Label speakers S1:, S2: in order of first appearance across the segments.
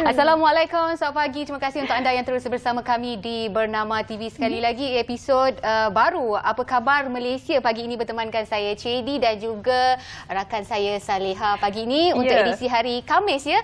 S1: Assalamualaikum, selamat pagi. Terima kasih untuk anda yang terus bersama kami di Bernama TV. Sekali lagi episod baru Apa Khabar Malaysia. Pagi ini bertemankan saya Cedi dan juga rakan saya Saleha pagi ini untuk edisi hari Khamis ya.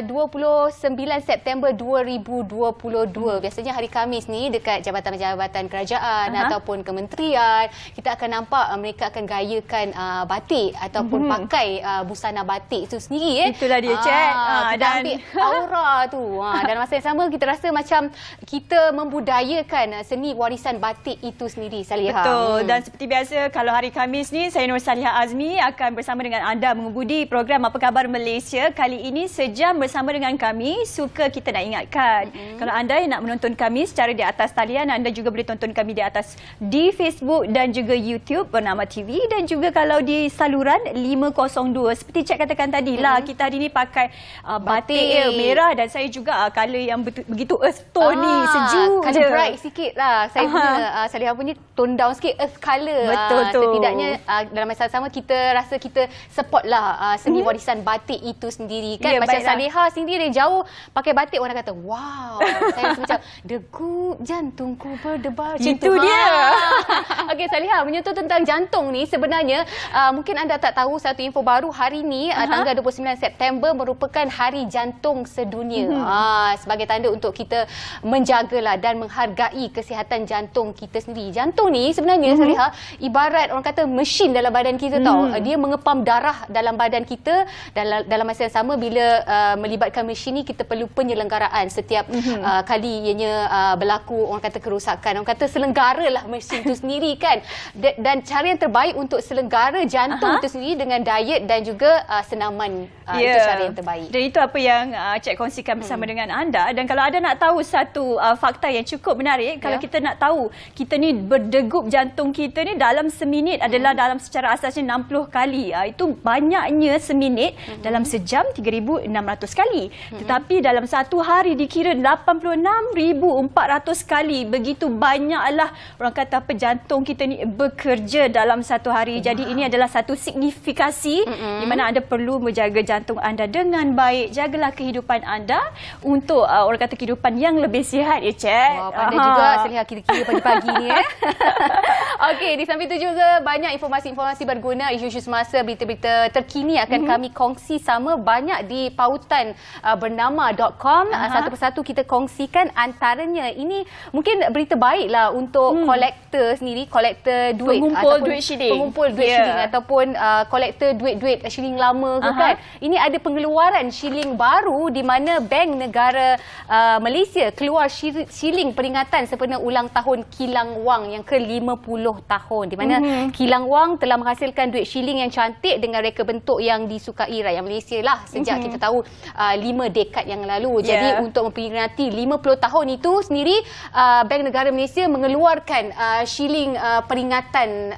S1: 29 September 2022. Biasanya hari Khamis ni dekat jabatan-jabatan kerajaan ataupun kementerian, kita akan nampak mereka akan gayakan batik ataupun pakai busana batik itu sendiri ya.
S2: Itulah dia Cik.
S1: Dan ambil aura tu. Dan masa yang sama kita rasa macam kita membudayakan seni warisan batik itu sendiri, Saleha.
S2: Betul. Dan seperti biasa kalau hari Khamis ni saya Nur Saleha Azmi akan bersama dengan anda mengugudi program Apa Khabar Malaysia. Kali ini sejam bersama dengan kami. Suka kita nak ingatkan. Kalau anda yang nak menonton kami secara di atas talian, anda juga boleh tonton kami di Facebook dan juga YouTube Bernama TV, dan juga kalau di saluran 502 seperti Cik katakan tadi lah, kita hari ni pakai batik merah dan saya juga colour yang begitu earth tone ni, sejuk je.
S1: Bright sikit lah. Saya punya, Saleha punya tone down sikit, earth colour.
S2: Betul tu.
S1: Setidaknya dalam masa sama kita rasa kita support lah seni warisan batik itu sendiri kan. Macam Saleha sendiri jauh pakai batik, orang kata wow. Saya rasa macam degup jantungku berdebar.
S2: Itu dia.
S1: Okey Saleha, menyentuh tentang jantung ni sebenarnya mungkin anda tak tahu satu info baru hari ni, tanggal 29 September merupakan Hari Jantung Sedunia. Sebagai tanda untuk kita menjagalah dan menghargai kesihatan jantung kita sendiri. Jantung ni sebenarnya Saleha ibarat orang kata mesin dalam badan kita tau. Dia mengepam darah dalam badan kita. Dalam masa yang sama bila melibatkan mesin ni, kita perlu penyelenggaraan setiap kali ianya berlaku orang kata kerosakan. Orang kata selenggaralah mesin tu sendiri kan. Dan cara yang terbaik untuk selenggara jantung itu sendiri dengan diet dan juga senaman. Itu cara yang terbaik.
S2: Dan itu apa yang Cik kongsikan bersama dengan anda. Dan kalau anda nak tahu satu fakta yang cukup menarik, kalau kita nak tahu kita ni berdegup jantung kita ni dalam seminit adalah dalam secara asasnya 60 kali. Itu banyaknya seminit. Dalam sejam 3,600 kali. Tetapi dalam satu hari dikira 86,400 kali. Begitu banyaklah orang kata apa jantung kita ni bekerja dalam satu hari. Jadi ini adalah satu signifikasi di mana anda perlu menjaga jantung anda dengan baik. Jagalah kehidupan anda untuk orang kata kehidupan yang lebih sihat ya Cik.
S1: Pandai juga Saleha kira-kira pagi-pagi ni Okey, di samping itu juga banyak informasi-informasi berguna, isu-isu semasa, berita-berita terkini akan kami kongsi sama banyak di pautan bernama.com. Satu persatu kita kongsikan, antaranya ini mungkin berita baiklah untuk kolektor sendiri, kolektor duit,
S2: pengumpul duit shilling.
S1: Pengumpul duit shilling ataupun kolektor duit-duit shilling lama tu kan. Ini ada pengeluaran shilling baru di mana Bank Negara Malaysia keluar shilling peringatan sempena ulang tahun Kilang Wang yang ke-50 tahun, di mana Kilang Wang telah menghasilkan duit shilling yang cantik dengan reka bentuk yang disukai rakyat Malaysia lah sejak kita tahu 5 dekad yang lalu. Jadi untuk memperingati 50 tahun itu sendiri, Bank Negara Malaysia mengeluarkan shilling peringatan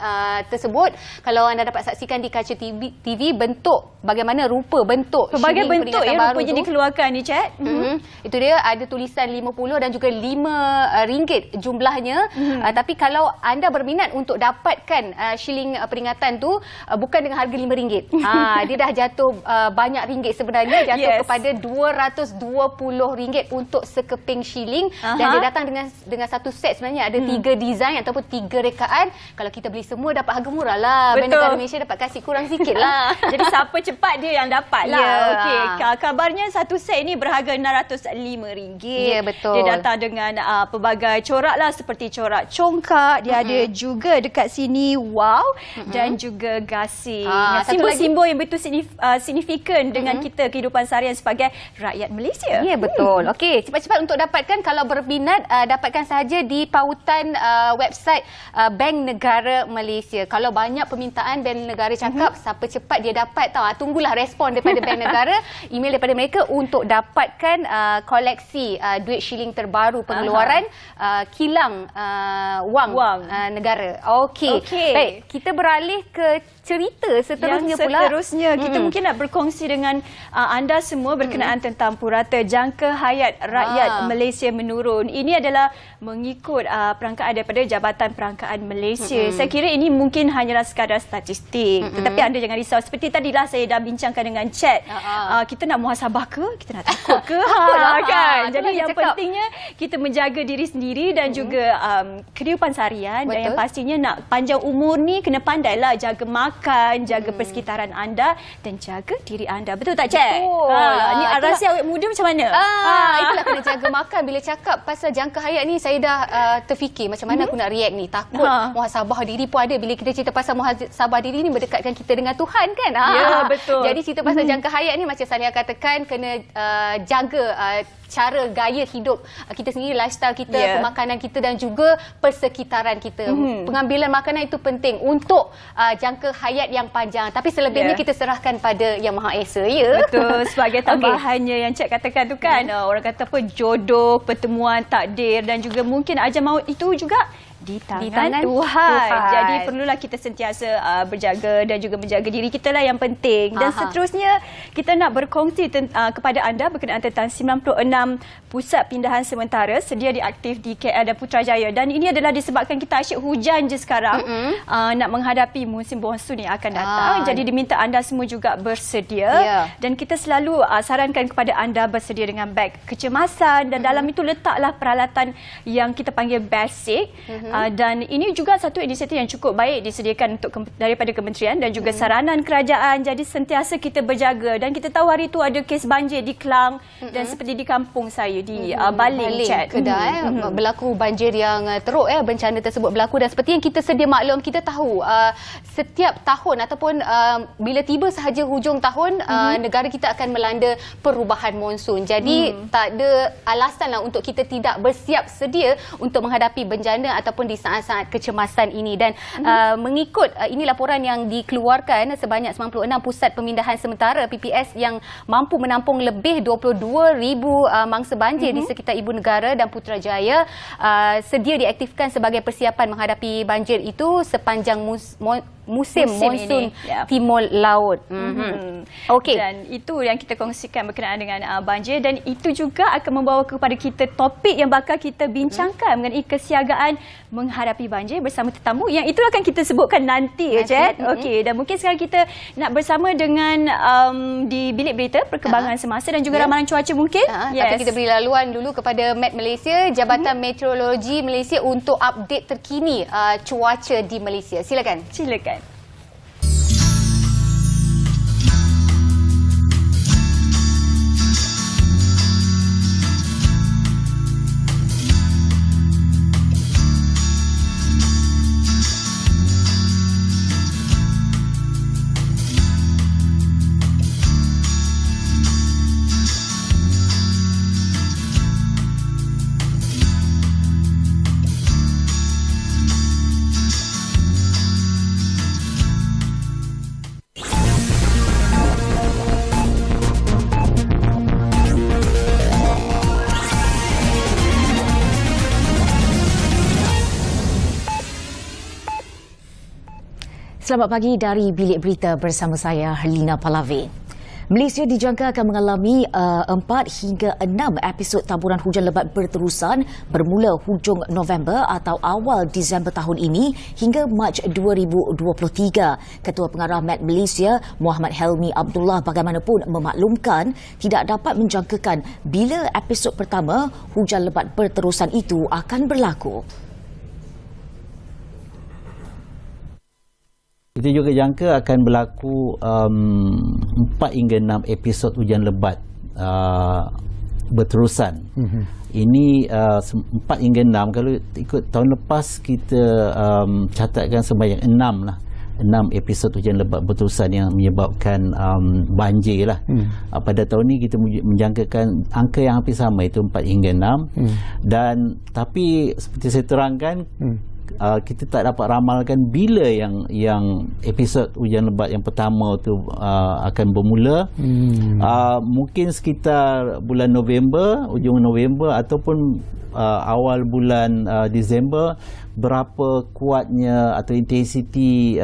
S1: tersebut. Kalau anda dapat saksikan di kaca TV bentuk bagaimana rupa bentuk
S2: pelbagai bentuk yang rupanya dikeluarkan ni Cik.
S1: Itu dia, ada tulisan 50 dan juga RM5 jumlahnya. Tapi kalau anda berminat untuk dapatkan shilling peringatan tu bukan dengan harga RM5. Dia dah jatuh banyak ringgit sebenarnya, jatuh kepada RM220 untuk sekeping shilling. Dan dia datang dengan satu set sebenarnya, ada 3 design ataupun 3 rekaan. Kalau kita beli semua dapat harga murah lah. Bank Negara Malaysia dapat kasih kurang sikit lah.
S2: Jadi siapa cepat dia yang dapat lah. Okey, kabarnya satu set ini berharga RM605.
S1: Ya, betul.
S2: Dia datang dengan pelbagai corak lah, seperti corak congkak. Dia ada juga dekat sini wow dan juga gasing. Simbol-simbol yang betul signifikan dengan kita kehidupan seharian sebagai rakyat Malaysia.
S1: Ya, betul. Okey, cepat-cepat untuk dapatkan. Kalau berminat, dapatkan sahaja di pautan website Bank Negara Malaysia. Kalau banyak permintaan, Bank Negara cakap siapa cepat dia dapat tahu. Tunggulah respon daripada Bank Negara, email daripada mereka untuk untuk dapatkan koleksi duit shilling terbaru pengeluaran kilang wang negara. Okey. Baik, kita beralih ke cerita seterusnya pula.
S2: Seterusnya kita mungkin nak berkongsi dengan anda semua berkenaan tentang purata jangka hayat rakyat Malaysia menurun. Ini adalah mengikut perangkaan daripada Jabatan Perangkaan Malaysia. Saya kira ini mungkin hanyalah sekadar statistik. Tetapi anda jangan risau. Seperti tadilah saya dah bincangkan dengan chat. Kita nak muhasabah ke? Kita nak takut ke? Kan? Jadi yang pentingnya kita menjaga diri sendiri dan juga kehidupan seharian. Dan yang pastinya nak panjang umur ni kena pandailah jaga makan, jaga persekitaran anda dan jaga diri anda. Betul tak, Cik? Ni rahsia awet muda macam mana?
S1: Itulah kena jaga makan. Bila cakap pasal jangka hayat ni, saya dah terfikir macam mana aku nak react ni. Takut muhasabah diri pun ada. Bila kita cerita pasal muhasabah diri ni, mendekatkan kita dengan Tuhan kan?
S2: Ya, betul.
S1: Jadi cerita pasal jangka hayat ni macam saya katakan, kena jaga cara gaya hidup kita sendiri, lifestyle kita, pemakanan kita dan juga persekitaran kita. Pengambilan makanan itu penting untuk jangka hayat yang panjang. Tapi selebihnya kita serahkan pada Yang Maha Esa.
S2: Betul. Sebagai tambahannya yang Cik katakan tu kan, orang kata apa, jodoh, pertemuan, takdir dan juga mungkin ajal maut itu juga di tangan Tuhan. Jadi perlulah kita sentiasa berjaga dan juga menjaga diri kita lah yang penting. Dan seterusnya kita nak berkongsi kepada anda berkenaan tentang 96 pusat pindahan sementara sedia diaktif di KL dan Putrajaya. Dan ini adalah disebabkan kita asyik hujan je sekarang nak menghadapi musim monsun yang akan datang. Jadi diminta anda semua juga bersedia. Dan kita selalu sarankan kepada anda bersedia dengan beg kecemasan dan dalam itu letaklah peralatan yang kita panggil basic. Dan ini juga satu inisiatif yang cukup baik disediakan untuk daripada kementerian dan juga saranan kerajaan. Jadi sentiasa kita berjaga dan kita tahu hari itu ada kes banjir di Klang dan seperti di kampung saya di Baling
S1: Kedah berlaku banjir yang teruk bencana tersebut berlaku. Dan seperti yang kita sedia maklum, kita tahu setiap tahun ataupun bila tiba sahaja hujung tahun negara kita akan melanda perubahan monsun. Jadi tak ada alasanlah untuk kita tidak bersiap sedia untuk menghadapi bencana ataupun di saat-saat kecemasan ini. Dan mengikut ini laporan yang dikeluarkan, sebanyak 96 pusat pemindahan sementara PPS yang mampu menampung lebih 22,000 mangsa banjir di sekitar ibu negara dan Putrajaya sedia diaktifkan sebagai persiapan menghadapi banjir itu sepanjang musim monsun Timur Laut. Okey.
S2: Dan itu yang kita kongsikan berkenaan dengan banjir dan itu juga akan membawa kepada kita topik yang bakal kita bincangkan mengenai kesiagaan menghadapi banjir bersama tetamu yang itu akan kita sebutkan nanti Cik. Okey, dan mungkin sekarang kita nak bersama dengan di bilik berita perkembangan semasa dan juga ramalan cuaca mungkin.
S1: Tapi kita beri laluan dulu kepada Met Malaysia, Jabatan Meteorologi Malaysia untuk update terkini cuaca di Malaysia. Silakan.
S3: Selamat pagi dari Bilik Berita bersama saya, Helina Palave. Malaysia dijangka akan mengalami 4 hingga 6 episod taburan hujan lebat berterusan bermula hujung November atau awal Disember tahun ini hingga Mac 2023. Ketua Pengarah Met Malaysia, Muhammad Helmi Abdullah bagaimanapun memaklumkan tidak dapat menjangkakan bila episod pertama hujan lebat berterusan itu akan berlaku.
S4: Kita juga jangka akan berlaku 4 hingga 6 episod hujan lebat berterusan. Ini 4 hingga 6, kalau ikut tahun lepas kita catatkan sebanyak 6 lah. 6 episod hujan lebat berterusan yang menyebabkan banjir lah. Pada tahun ini kita menjangkakan angka yang hampir sama, itu 4 hingga 6. Dan tapi seperti saya terangkan, kita tak dapat ramalkan bila yang episod Hujan Lebat yang pertama tu akan bermula. Mungkin sekitar bulan November, ujung November ataupun awal bulan Disember. Berapa kuatnya atau intensiti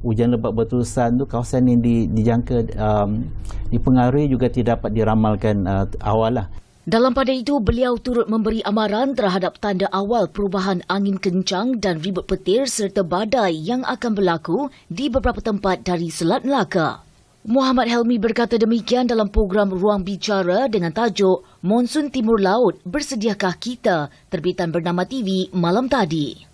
S4: hujan lebat berterusan tu, kawasan yang dijangka dipengaruhi juga tidak dapat diramalkan awal lah.
S3: Dalam pada itu, beliau turut memberi amaran terhadap tanda awal perubahan angin kencang dan ribut petir serta badai yang akan berlaku di beberapa tempat dari Selat Melaka. Muhammad Helmi berkata demikian dalam program Ruang Bicara dengan tajuk Monsun Timur Laut, Bersediakah Kita? Terbitan Bernama TV malam tadi.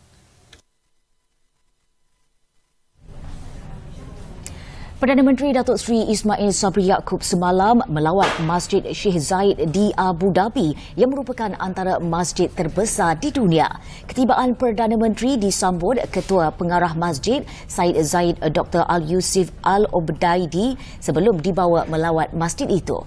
S3: Perdana Menteri Datuk Seri Ismail Sabri Yaakob semalam melawat Masjid Sheikh Zayed di Abu Dhabi yang merupakan antara masjid terbesar di dunia. Ketibaan Perdana Menteri disambut Ketua Pengarah Masjid Syed Zayed Dr. Al-Yusuf Al-Obdaidi sebelum dibawa melawat masjid itu.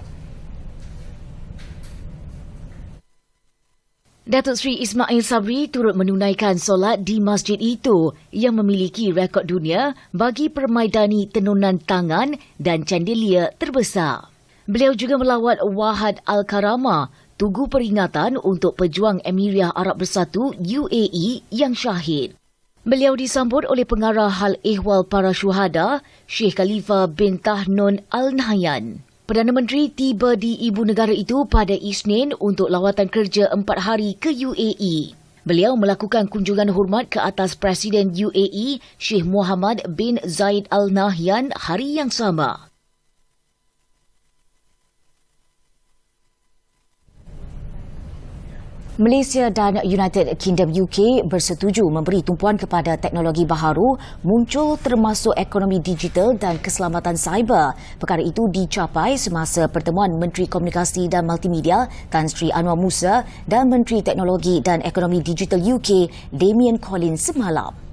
S3: Datuk Seri Ismail Sabri turut menunaikan solat di masjid itu yang memiliki rekod dunia bagi permaidani tenunan tangan dan chandelier terbesar. Beliau juga melawat Wahad Al-Karamah, tugu peringatan untuk pejuang Emiria Arab Bersatu UAE yang syahid. Beliau disambut oleh pengarah Hal Ehwal Para Syuhada, Sheikh Khalifa bin Tahnun Al-Nahyan. Perdana Menteri tiba di ibu negara itu pada Isnin untuk lawatan kerja 4 hari ke UAE. Beliau melakukan kunjungan hormat ke atas Presiden UAE, Sheikh Mohammed bin Zayed Al Nahyan hari yang sama. Malaysia dan United Kingdom UK bersetuju memberi tumpuan kepada teknologi baharu muncul termasuk ekonomi digital dan keselamatan cyber. Perkara itu dicapai semasa pertemuan Menteri Komunikasi dan Multimedia Tan Sri Anwar Musa dan Menteri Teknologi dan Ekonomi Digital UK Damian Collins semalam.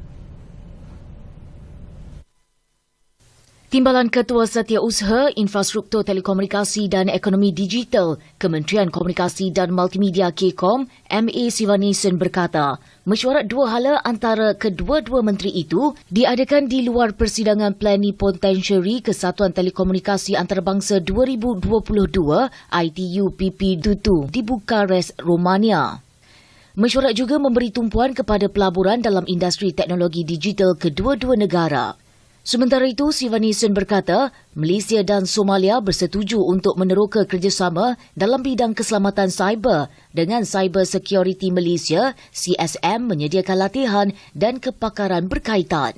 S3: Timbalan Ketua Setiausaha Infrastruktur Telekomunikasi dan Ekonomi Digital Kementerian Komunikasi dan Multimedia KCOM MA Sivanesan berkata, mesyuarat dua hala antara kedua-dua menteri itu diadakan di luar persidangan Plenipotentiary Kesatuan Telekomunikasi Antarabangsa 2022 ITU PP22 di Bukares, Romania. Mesyuarat juga memberi tumpuan kepada pelaburan dalam industri teknologi digital kedua-dua negara. Sementara itu, Sivanesan berkata, Malaysia dan Somalia bersetuju untuk meneroka kerjasama dalam bidang keselamatan cyber dengan Cyber Security Malaysia, CSM menyediakan latihan dan kepakaran berkaitan.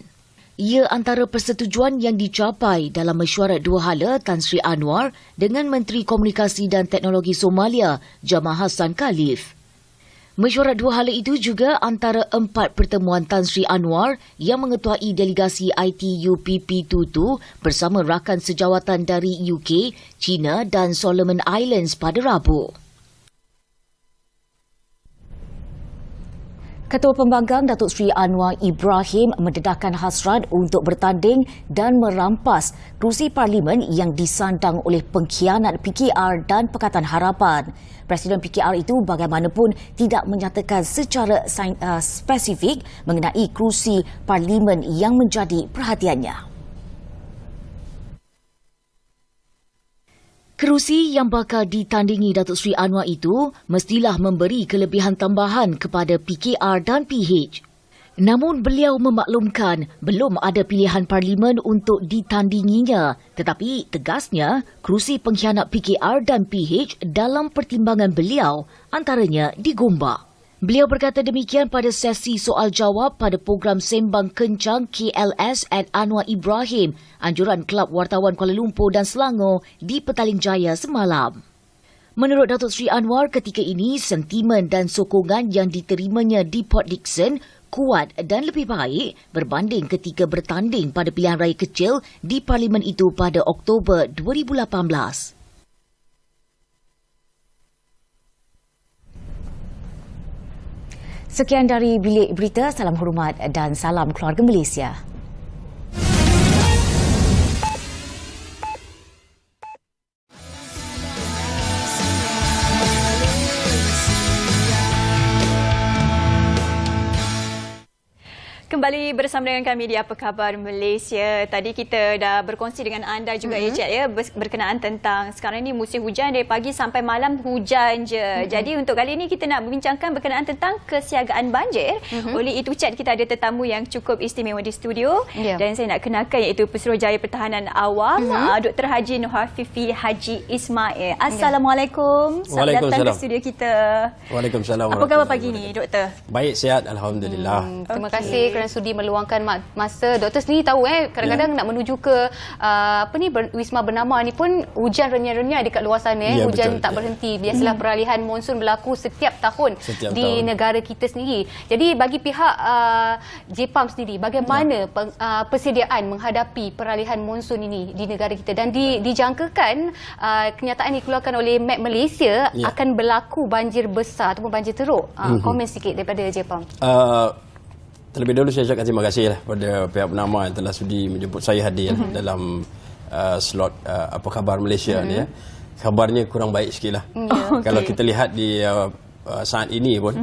S3: Ia antara persetujuan yang dicapai dalam mesyuarat dua hala Tan Sri Anwar dengan Menteri Komunikasi dan Teknologi Somalia, Jamal Hassan Khalif. Mesyuarat dua hala itu juga antara 4 pertemuan Tan Sri Anwar yang mengetuai delegasi ITU PP22 bersama rakan sejawatan dari UK, China dan Solomon Islands pada Rabu. Ketua Pembangkang Datuk Seri Anwar Ibrahim mendedahkan hasrat untuk bertanding dan merampas kerusi parlimen yang disandang oleh pengkhianat PKR dan Pakatan Harapan. Presiden PKR itu bagaimanapun tidak menyatakan secara spesifik mengenai kerusi parlimen yang menjadi perhatiannya. Kerusi yang bakal ditandingi Datuk Seri Anwar itu mestilah memberi kelebihan tambahan kepada PKR dan PH. Namun beliau memaklumkan belum ada pilihan parlimen untuk ditandinginya, tetapi tegasnya kerusi pengkhianat PKR dan PH dalam pertimbangan beliau antaranya di Gombak. Beliau berkata demikian pada sesi soal-jawab pada program Sembang Kencang KLS at Anwar Ibrahim, anjuran Kelab Wartawan Kuala Lumpur dan Selangor di Petaling Jaya semalam. Menurut Datuk Seri Anwar, ketika ini sentimen dan sokongan yang diterimanya di Port Dickson kuat dan lebih baik berbanding ketika bertanding pada pilihan raya kecil di parlimen itu pada Oktober 2018. Sekian dari Bilik Berita. Salam hormat dan salam keluarga Malaysia.
S2: kembali bersama dengan kami di Apa Khabar Malaysia. Tadi kita dah berkongsi dengan anda juga Ijat ya, berkenaan tentang sekarang ni musim hujan, dari pagi sampai malam hujan je. Jadi untuk kali ini kita nak membincangkan berkenaan tentang kesiagaan banjir. Oleh itu Chat, kita ada tetamu yang cukup istimewa di studio dan saya nak kenalkan iaitu Pesuruhjaya Pertahanan Awam Dr. Haji Nur Hafifi Haji Ismail. Assalamualaikum. Selamat datang ke studio kita.
S5: Waalaikumsalam.
S2: Apa khabar pagi ni Doktor?
S5: Baik, sihat, alhamdulillah.
S1: Terima kasih kerana sudi meluangkan masa. Doktor sendiri tahu kadang-kadang nak menuju ke Wisma Bernama ni pun hujan renyai-renyai dekat luar sana. Hujan tak berhenti. Biasalah peralihan monsun berlaku setiap tahun di negara kita sendiri. Jadi bagi pihak JPAM sendiri, bagaimana persediaan menghadapi peralihan monsun ini di negara kita, dan dijangkakan kenyataan dikeluarkan oleh Met Malaysia akan berlaku banjir besar ataupun banjir teruk. Komen sikit daripada JPAM.
S5: Terlebih dahulu saya ucapkan terima kasih kepada pihak Bernama yang telah sudi menjemput saya hadir dalam slot Apa Khabar Malaysia ni. Khabarnya kurang baik sikit lah. Kalau kita lihat di saat ini pun,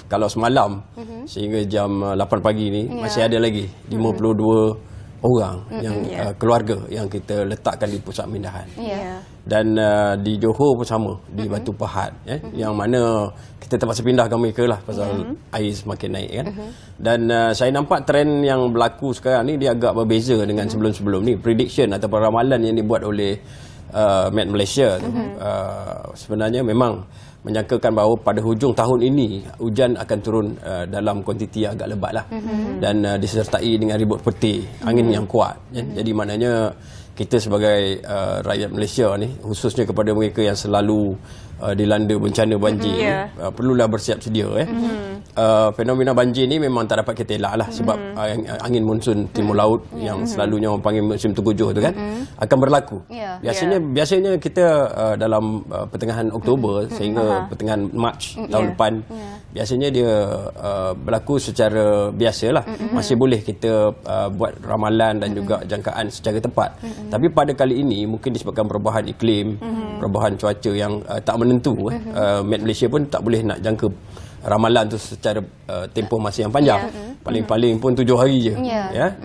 S5: kalau semalam sehingga jam 8 pagi ni masih ada lagi 52 orang yang keluarga yang kita letakkan di pusat pemindahan. Dan di Johor pun sama, di Batu Pahat, yang mana kita terpaksa pindahkan mereka lah pasal air semakin naik kan. Dan saya nampak trend yang berlaku sekarang ni dia agak berbeza dengan sebelum-sebelum ni. Prediction ataupun ramalan yang dibuat oleh Met Malaysia sebenarnya memang menjangkakan bahawa pada hujung tahun ini hujan akan turun dalam kuantiti agak lebat lah. Dan disertai dengan ribut peti, angin yang kuat. Jadi maknanya kita sebagai rakyat Malaysia ni, khususnya kepada mereka yang selalu dilanda bencana banjir, perlulah bersiap sedia. Fenomena banjir ni memang tak dapat kita elak lah, sebab angin monsun timur laut yang selalunya orang panggil musim tengkujuh tu kan akan berlaku. Biasanya kita dalam pertengahan Oktober sehingga pertengahan Mac tahun depan, biasanya dia berlaku secara biasalah. Masih boleh kita buat ramalan dan juga jangkaan secara tepat. Tapi pada kali ini mungkin disebabkan perubahan iklim, perubahan cuaca yang tak menentu, Met Malaysia pun tak boleh nak jangka ramalan tu secara tempoh masa yang panjang. Paling-paling pun 7 hari je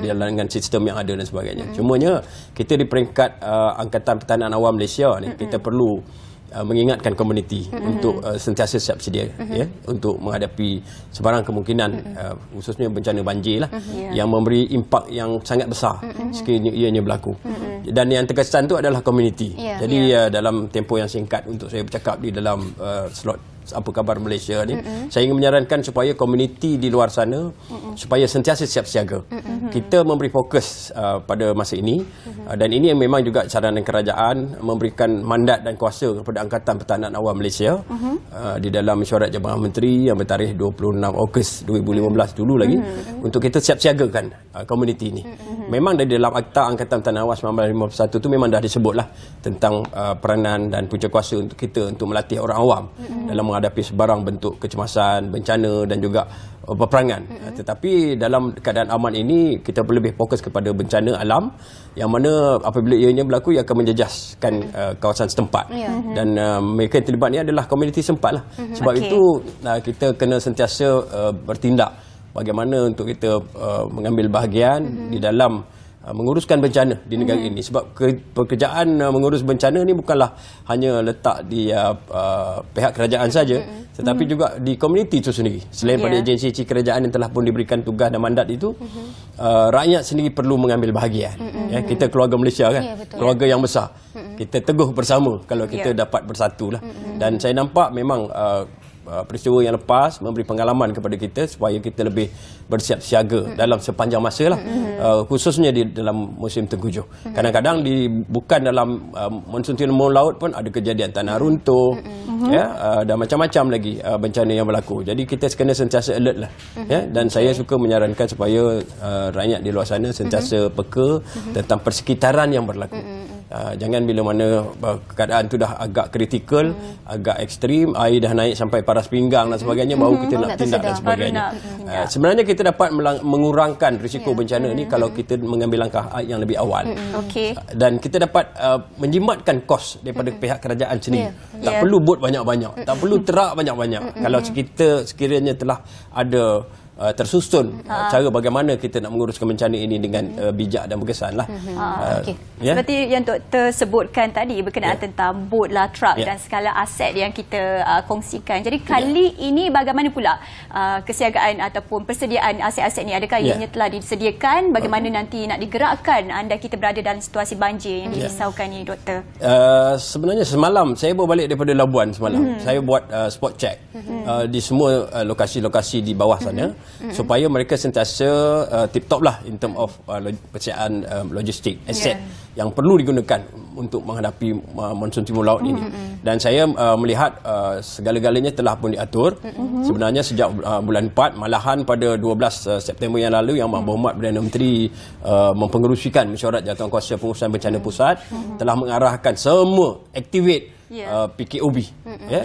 S5: dengan sistem yang ada dan sebagainya. Cumanya kita di peringkat Angkatan Pertahanan Awam Malaysia ni, kita perlu mengingatkan komuniti untuk sentiasa siap sedia untuk menghadapi sebarang kemungkinan khususnya bencana banjir lah yang memberi impak yang sangat besar sekiranya ianya berlaku. Dan yang terkesan tu adalah komuniti. Jadi dalam tempoh yang singkat untuk saya bercakap di dalam slot Apa Khabar Malaysia ni, saya ingin menyarankan supaya komuniti di luar sana supaya sentiasa siap siaga. Kita memberi fokus pada masa ini, dan ini yang memang juga saranan kerajaan memberikan mandat dan kuasa kepada Angkatan Pertahanan Awam Malaysia di dalam mesyuarat Jabatan Menteri yang bertarikh 26 Ogos 2015 dulu lagi, untuk kita siap siagakan komuniti ini. Memang dari dalam Akta Angkatan Pertahanan Awam 1951 tu memang dah disebutlah tentang peranan dan punca kuasa untuk kita untuk melatih orang awam dalam menghadapi sebarang bentuk kecemasan, bencana dan juga peperangan. Tetapi dalam keadaan aman ini kita lebih fokus kepada bencana alam yang mana apabila ianya berlaku ia akan menjejaskan kawasan setempat. Dan mereka yang terlibat ni adalah komuniti setempat lah. Sebab itu kita kena sentiasa bertindak bagaimana untuk kita mengambil bahagian di dalam menguruskan bencana di negara ini. Sebab pekerjaan mengurus bencana ni bukanlah hanya letak di pihak kerajaan saja, tetapi juga di komuniti itu sendiri. Selain pada agensi kerajaan yang telah pun diberikan tugas dan mandat itu, rakyat sendiri perlu mengambil bahagian. Kita keluarga Malaysia kan, keluarga yang besar. Kita teguh bersama kalau kita dapat bersatulah. Dan saya nampak memang peristiwa yang lepas memberi pengalaman kepada kita supaya kita lebih bersiap siaga dalam sepanjang masa lah, khususnya di dalam musim tengkujuh. Kadang-kadang bukan dalam monsun timur laut pun ada kejadian tanah runtuh, dan macam-macam lagi bencana yang berlaku. Jadi kita kena sentiasa alert lah. Dan saya suka menyarankan supaya rakyat di luar sana sentiasa peka tentang persekitaran yang berlaku. Jangan bila mana keadaan tu dah agak kritikal, agak ekstrim, air dah naik sampai paras pinggang dan sebagainya, baru kita nak tindak dan sebagainya. Sebenarnya kita dapat mengurangkan risiko bencana ni kalau kita mengambil langkah yang lebih awal. Dan kita dapat menjimatkan kos daripada pihak kerajaan sendiri. Tak perlu bot banyak-banyak, tak perlu terak banyak-banyak. Kalau kita sekiranya telah ada tersusun cara bagaimana kita nak menguruskan bencana ini dengan bijak dan berkesan lah.
S2: Seperti yang Doktor sebutkan tadi berkenaan tentang bot lah, truck dan segala aset yang kita kongsikan. Jadi kali ini bagaimana pula kesiagaan ataupun persediaan aset-aset ni? Adakah ianya telah disediakan? Bagaimana nanti nak digerakkan anda kita berada dalam situasi banjir yang dirisaukan ni, Doktor?
S5: Sebenarnya semalam saya baru balik daripada Labuan semalam. Saya buat spot check di semua lokasi-lokasi di bawah sana supaya mereka sentiasa tip-top lah in term of persediaan logistik, aset yang perlu digunakan untuk menghadapi monsun timur laut ini. Dan saya melihat segala-galanya telah pun diatur. Sebenarnya sejak bulan 4, malahan pada 12 September yang lalu yang Berhormat Perdana Menteri mempengerusikan mesyuarat Jawatankuasa Pengurusan Bencana Pusat telah mengarahkan semua activate PKOB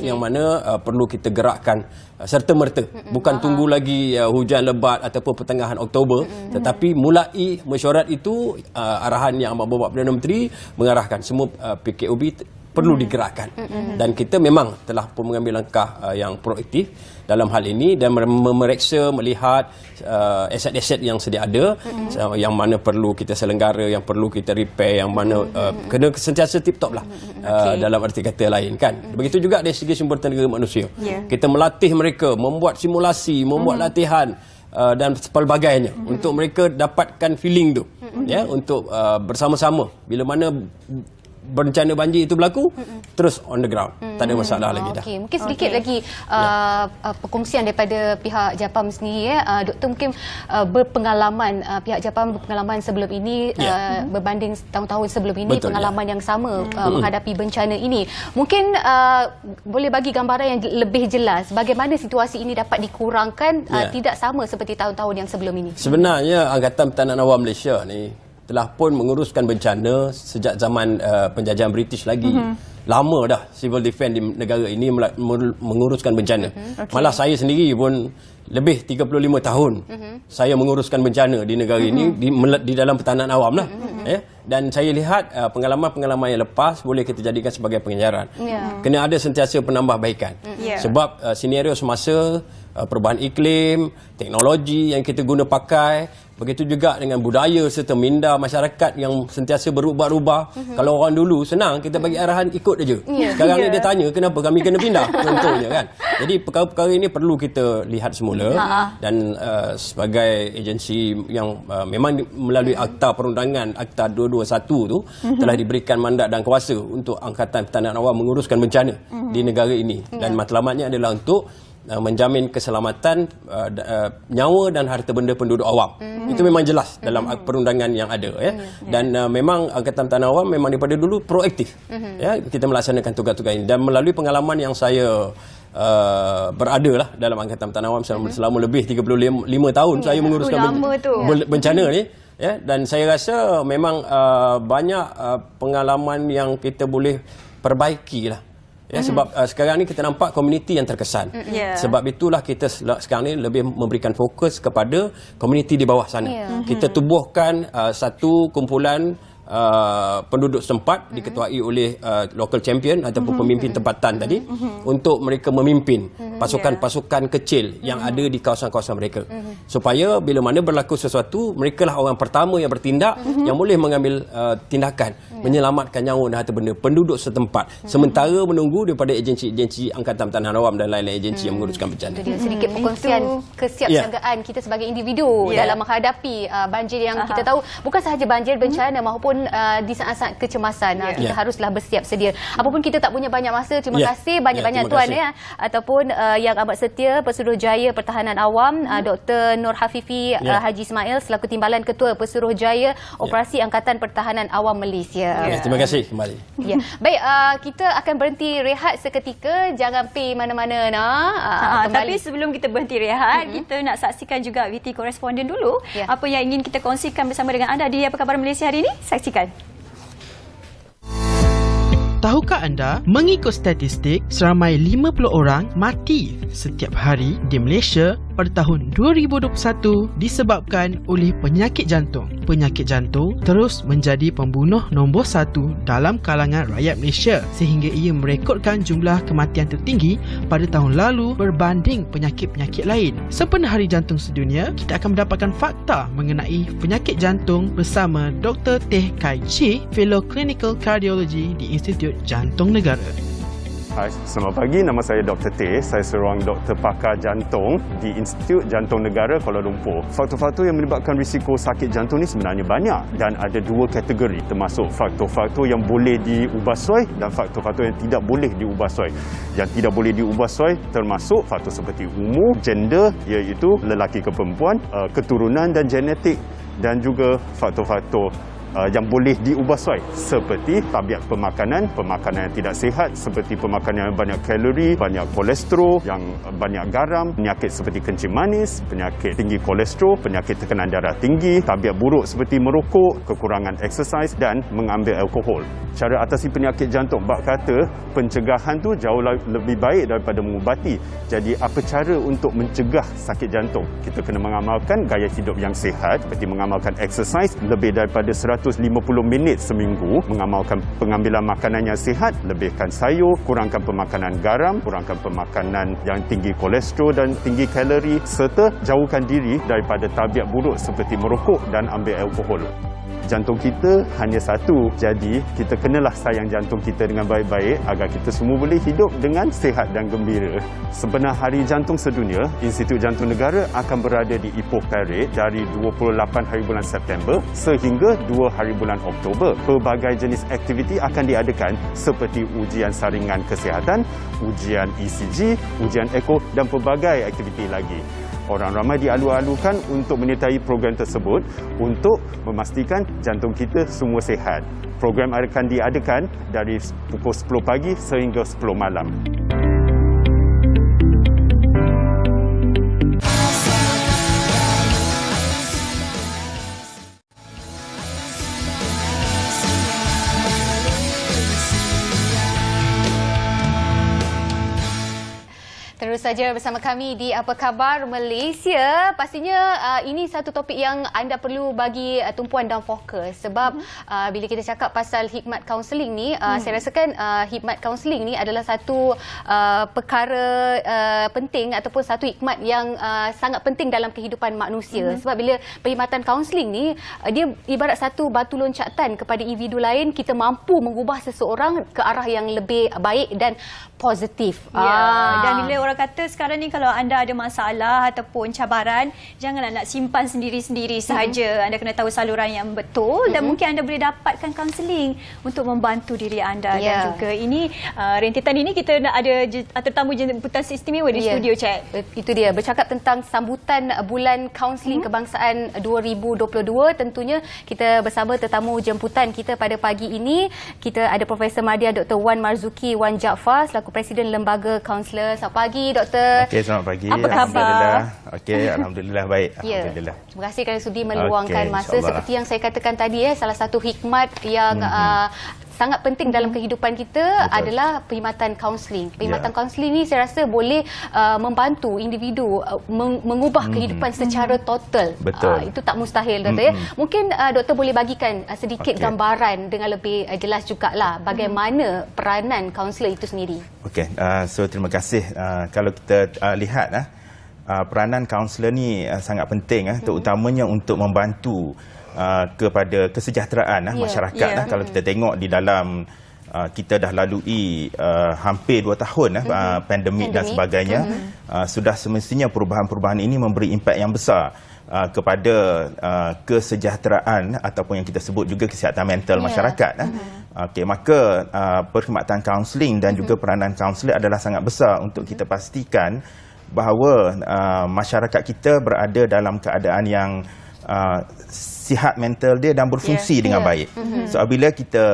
S5: yang mana perlu kita gerakkan serta-merta, bukan tunggu lagi hujan lebat ataupun pertengahan Oktober, tetapi mulai mesyuarat itu arahan yang Berhormat Perdana Menteri mengarahkan semua PKOB perlu digerakkan. Dan kita memang telah pun mengambil langkah yang proaktif dalam hal ini dan memeriksa, melihat aset-aset yang sedia ada, yang mana perlu kita selenggara, yang perlu kita repair, yang mana kena sentiasa tip-top lah dalam arti kata lain kan. Begitu juga dari segi sumber tenaga manusia. Kita melatih mereka, membuat simulasi, membuat latihan dan pelbagainya untuk mereka dapatkan feeling tu untuk bersama-sama bila mana bencana banjir itu berlaku, terus on the ground. Tak ada masalah lagi dah.
S1: Mungkin sedikit lagi perkongsian daripada pihak Japam sendiri. Doktor mungkin berpengalaman, pihak Japam berpengalaman sebelum ini berbanding tahun-tahun sebelum ini. Betul, pengalaman yang sama menghadapi bencana ini. Mungkin boleh bagi gambaran yang lebih jelas bagaimana situasi ini dapat dikurangkan tidak sama seperti tahun-tahun yang sebelum ini.
S5: Sebenarnya Angkatan Pertahanan Awam Malaysia ni telah pun menguruskan bencana sejak zaman penjajahan British lagi. Lama dah civil defence di negara ini menguruskan bencana. Malah saya sendiri pun lebih 35 tahun saya menguruskan bencana di negara ini di dalam pertahanan awam lah. Dan saya lihat pengalaman-pengalaman yang lepas boleh kita jadikan sebagai pengajaran. Kena ada sentiasa penambahbaikan. Sebab senario semasa perubahan iklim, teknologi yang kita guna pakai, begitu juga dengan budaya serta minda masyarakat yang sentiasa berubah-ubah. Kalau orang dulu senang, kita bagi arahan ikut aja. Sekarang ni dia tanya kenapa kami kena pindah, contohnya kan. Jadi perkara-perkara ini perlu kita lihat semula dan sebagai agensi yang memang melalui Akta Perundangan Akta 221 tu telah diberikan mandat dan kuasa untuk Angkatan Pertahanan Awam menguruskan bencana di negara ini dan matlamatnya adalah untuk menjamin keselamatan nyawa dan harta benda penduduk awam. Itu memang jelas dalam perundangan yang ada dan memang Angkatan Pertahanan Awam memang daripada dulu proaktif kita melaksanakan tugas-tugas ini dan melalui pengalaman yang saya berada lah dalam Angkatan Pertahanan Awam selama lebih 35 tahun saya menguruskan bencana ni dan saya rasa memang banyak pengalaman yang kita boleh perbaiki lah. Sebab sekarang ni kita nampak komuniti yang terkesan. Sebab itulah kita sekarang ni lebih memberikan fokus kepada komuniti di bawah sana. Kita tubuhkan satu kumpulan penduduk setempat diketuai oleh local champion ataupun pemimpin tempatan tadi untuk mereka memimpin pasukan-pasukan kecil yang ada di kawasan-kawasan mereka supaya bila mana berlaku sesuatu merekalah orang pertama yang bertindak yang boleh mengambil tindakan menyelamatkan nyawa dan harta benda penduduk setempat sementara menunggu daripada agensi-agensi Angkatan Pertahanan Awam dan lain-lain agensi yang menguruskan bencana.
S1: Sedikit perkongsian kesiapsiagaan kita sebagai individu dalam menghadapi banjir yang kita tahu bukan sahaja banjir bencana maupun di saat-saat kecemasan. Kita haruslah bersiap sedia. Apapun kita tak punya banyak masa, terima kasih banyak-banyak tuan ataupun yang amat setia Pesuruhjaya Pertahanan Awam Dr. Nur Hafifi Haji Ismail selaku Timbalan Ketua Pesuruhjaya Operasi Angkatan Pertahanan Awam Malaysia.
S5: Terima kasih kembali.
S1: Baik, kita akan berhenti rehat seketika, jangan pergi mana-mana
S2: tapi sebelum kita berhenti rehat, kita nak saksikan juga VT Koresponden dulu apa yang ingin kita kongsikan bersama dengan anda di Apa Khabar Malaysia hari ini. Saksikan.
S6: Tahukah anda, mengikut statistik, seramai 50 orang mati setiap hari di Malaysia pada tahun 2021 disebabkan oleh penyakit jantung. Penyakit jantung terus menjadi pembunuh nombor 1 dalam kalangan rakyat Malaysia sehingga ia merekodkan jumlah kematian tertinggi pada tahun lalu berbanding penyakit-penyakit lain. Sempena Hari Jantung Sedunia, kita akan mendapatkan fakta mengenai penyakit jantung bersama Dr. Teh Kai Chi, Fellow Clinical Cardiology di Institut Jantung Negara.
S7: Hai, selamat pagi. Nama saya Dr. Teh. Saya seorang doktor pakar jantung di Institut Jantung Negara Kuala Lumpur. Faktor-faktor yang menyebabkan risiko sakit jantung ni sebenarnya banyak dan ada 2 kategori, termasuk faktor-faktor yang boleh diubahsuai dan faktor-faktor yang tidak boleh diubahsuai. Yang tidak boleh diubahsuai termasuk faktor seperti umur, gender iaitu lelaki ke perempuan, keturunan dan genetik, dan juga faktor-faktor yang boleh diubahsuai seperti tabiat pemakanan yang tidak sihat, seperti pemakanan yang banyak kalori, banyak kolesterol, yang banyak garam, penyakit seperti kencing manis, penyakit tinggi kolesterol, penyakit tekanan darah tinggi, tabiat buruk seperti merokok, kekurangan exercise dan mengambil alkohol. Cara atasi penyakit jantung, bab kata pencegahan tu jauh lebih baik daripada mengubati. Jadi apa cara untuk mencegah sakit jantung? Kita kena mengamalkan gaya hidup yang sihat, seperti mengamalkan exercise lebih daripada 150 minit seminggu, mengamalkan pengambilan makanan yang sihat, lebihkan sayur, kurangkan pemakanan garam, kurangkan pemakanan yang tinggi kolesterol dan tinggi kalori, serta jauhkan diri daripada tabiat buruk seperti merokok dan ambil alkohol. Jantung kita hanya satu, jadi kita kenalah sayang jantung kita dengan baik-baik agar kita semua boleh hidup dengan sihat dan gembira. Sebenar Hari Jantung Sedunia, Institut Jantung Negara akan berada di Ipoh Perak dari 28 hari bulan September sehingga 2 hari bulan Oktober. Pelbagai jenis aktiviti akan diadakan seperti ujian saringan kesihatan, ujian ECG, ujian eko dan pelbagai aktiviti lagi. Orang ramai dialu-alukan untuk menyertai program tersebut untuk memastikan jantung kita semua sihat. Program akan diadakan dari pukul 10 pagi sehingga 10 malam.
S1: Terus saja bersama kami di Apa Khabar Malaysia. Pastinya ini satu topik yang anda perlu bagi tumpuan dan fokus sebab bila kita cakap pasal khidmat kaunseling ni, saya rasakan khidmat kaunseling ni adalah satu perkara penting ataupun satu khidmat yang sangat penting dalam kehidupan manusia. Sebab bila perkhidmatan kaunseling ni dia ibarat satu batu loncatan kepada individu lain, kita mampu mengubah seseorang ke arah yang lebih baik dan positif.
S2: Dan bila orang kata sekarang ni kalau anda ada masalah ataupun cabaran, janganlah nak simpan sendiri-sendiri sahaja. Anda kena tahu saluran yang betul dan mungkin anda boleh dapatkan kaunseling untuk membantu diri anda. Dan juga ini rentetan ini kita nak ada tetamu jemputan istimewa di studio, Cik.
S1: Itu dia, bercakap tentang sambutan bulan kaunseling kebangsaan 2022. Tentunya kita bersama tetamu jemputan kita pada pagi ini. Kita ada Profesor Madya Dr. Wan Marzuki Wan Jaafar selaku Presiden Lembaga Kaunselor. Selamat pagi, Doktor.
S8: Okey, selamat pagi.
S2: Apa khabar?
S8: Alhamdulillah. Okey, alhamdulillah baik. Alhamdulillah.
S1: Terima kasih kerana sudi meluangkan masa.
S8: InsyaAllah.
S1: Seperti yang saya katakan tadi, salah satu hikmat yang sangat penting dalam kehidupan kita adalah perkhidmatan kaunseling. Perkhidmatan kaunseling ni saya rasa boleh membantu individu mengubah kehidupan secara total.
S8: Betul.
S1: Itu tak mustahil, Doktor. Mungkin Doktor boleh bagikan sedikit gambaran dengan lebih jelas jugalah bagaimana peranan kaunselor itu sendiri.
S8: Okey, so terima kasih. Kalau kita lihat peranan kaunselor ni sangat penting, terutamanya untuk membantu kepada kesejahteraan masyarakat. Kalau kita tengok di dalam kita dah lalui hampir 2 tahun pandemik dan sebagainya, sudah semestinya perubahan-perubahan ini memberi impak yang besar kepada kesejahteraan ataupun yang kita sebut juga kesihatan mental masyarakat. Okey, maka perkhidmatan kaunseling dan juga peranan kaunselor adalah sangat besar untuk kita pastikan bahawa masyarakat kita berada dalam keadaan yang sihat mental dia dan berfungsi dengan baik. So apabila kita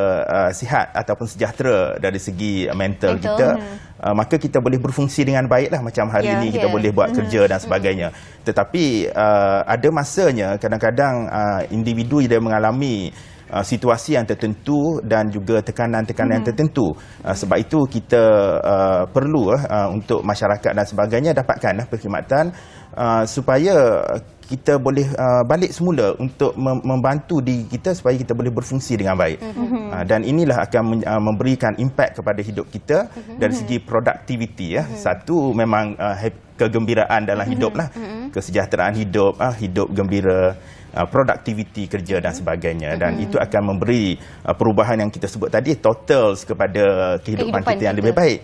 S8: sihat ataupun sejahtera dari segi mental kita, maka kita boleh berfungsi dengan baiklah. Macam hari ini kita boleh buat kerja dan sebagainya. Tetapi ada masanya kadang-kadang individu yang mengalami situasi yang tertentu dan juga tekanan-tekanan tertentu. Sebab itu kita perlu untuk masyarakat dan sebagainya dapatkan perkhidmatan supaya kita boleh balik semula untuk membantu diri kita supaya kita boleh berfungsi dengan baik. Dan inilah akan memberikan impak kepada hidup kita dari segi produktiviti. Satu memang kegembiraan dalam hidup lah, kesejahteraan hidup, hidup gembira, produktiviti kerja dan sebagainya, dan itu akan memberi perubahan yang kita sebut tadi, totals kepada kehidupan kita yang lebih baik.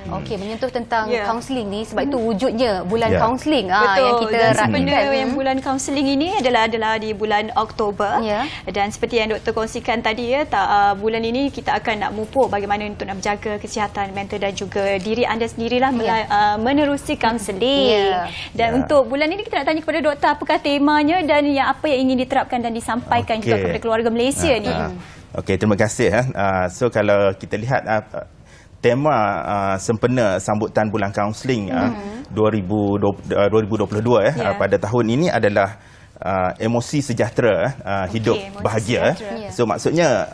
S1: Okey, menyentuh tentang kaunseling ni, sebab itu wujudnya bulan kaunseling
S2: Betul.
S1: yang kita
S2: dan
S1: raikan.
S2: sebenarnya yang bulan kaunseling ini adalah di bulan Oktober. Dan seperti yang doktor kongsikan tadi bulan ini kita akan nak mupuk bagaimana untuk nak menjaga kesihatan mental dan juga diri anda sendirilah menerusi kaunseling. Dan untuk bulan ini kita nak tanya kepada doktor apakah temanya dan yang apa yang ingin diterapkan dan disampaikan juga kepada keluarga Malaysia ni.
S8: Okey, terima kasih. So kalau kita lihat tema sempena sambutan bulan kaunseling 2022 pada tahun ini adalah emosi sejahtera, hidup bahagia. So maksudnya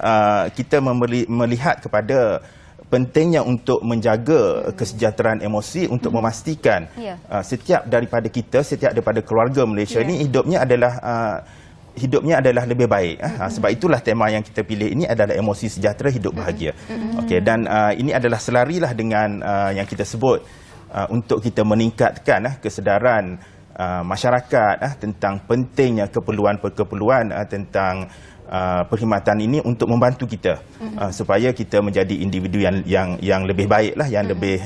S8: kita melihat kepada pentingnya untuk menjaga kesejahteraan emosi untuk memastikan setiap daripada keluarga Malaysia ini hidupnya adalah lebih baik. Sebab itulah tema yang kita pilih ini adalah emosi sejahtera, hidup bahagia. Okey, dan ini adalah selarilah dengan yang kita sebut untuk kita meningkatkan kesedaran masyarakat tentang pentingnya keperluan tentang perkhidmatan ini untuk membantu kita supaya kita menjadi individu yang lebih baiklah, yang lebih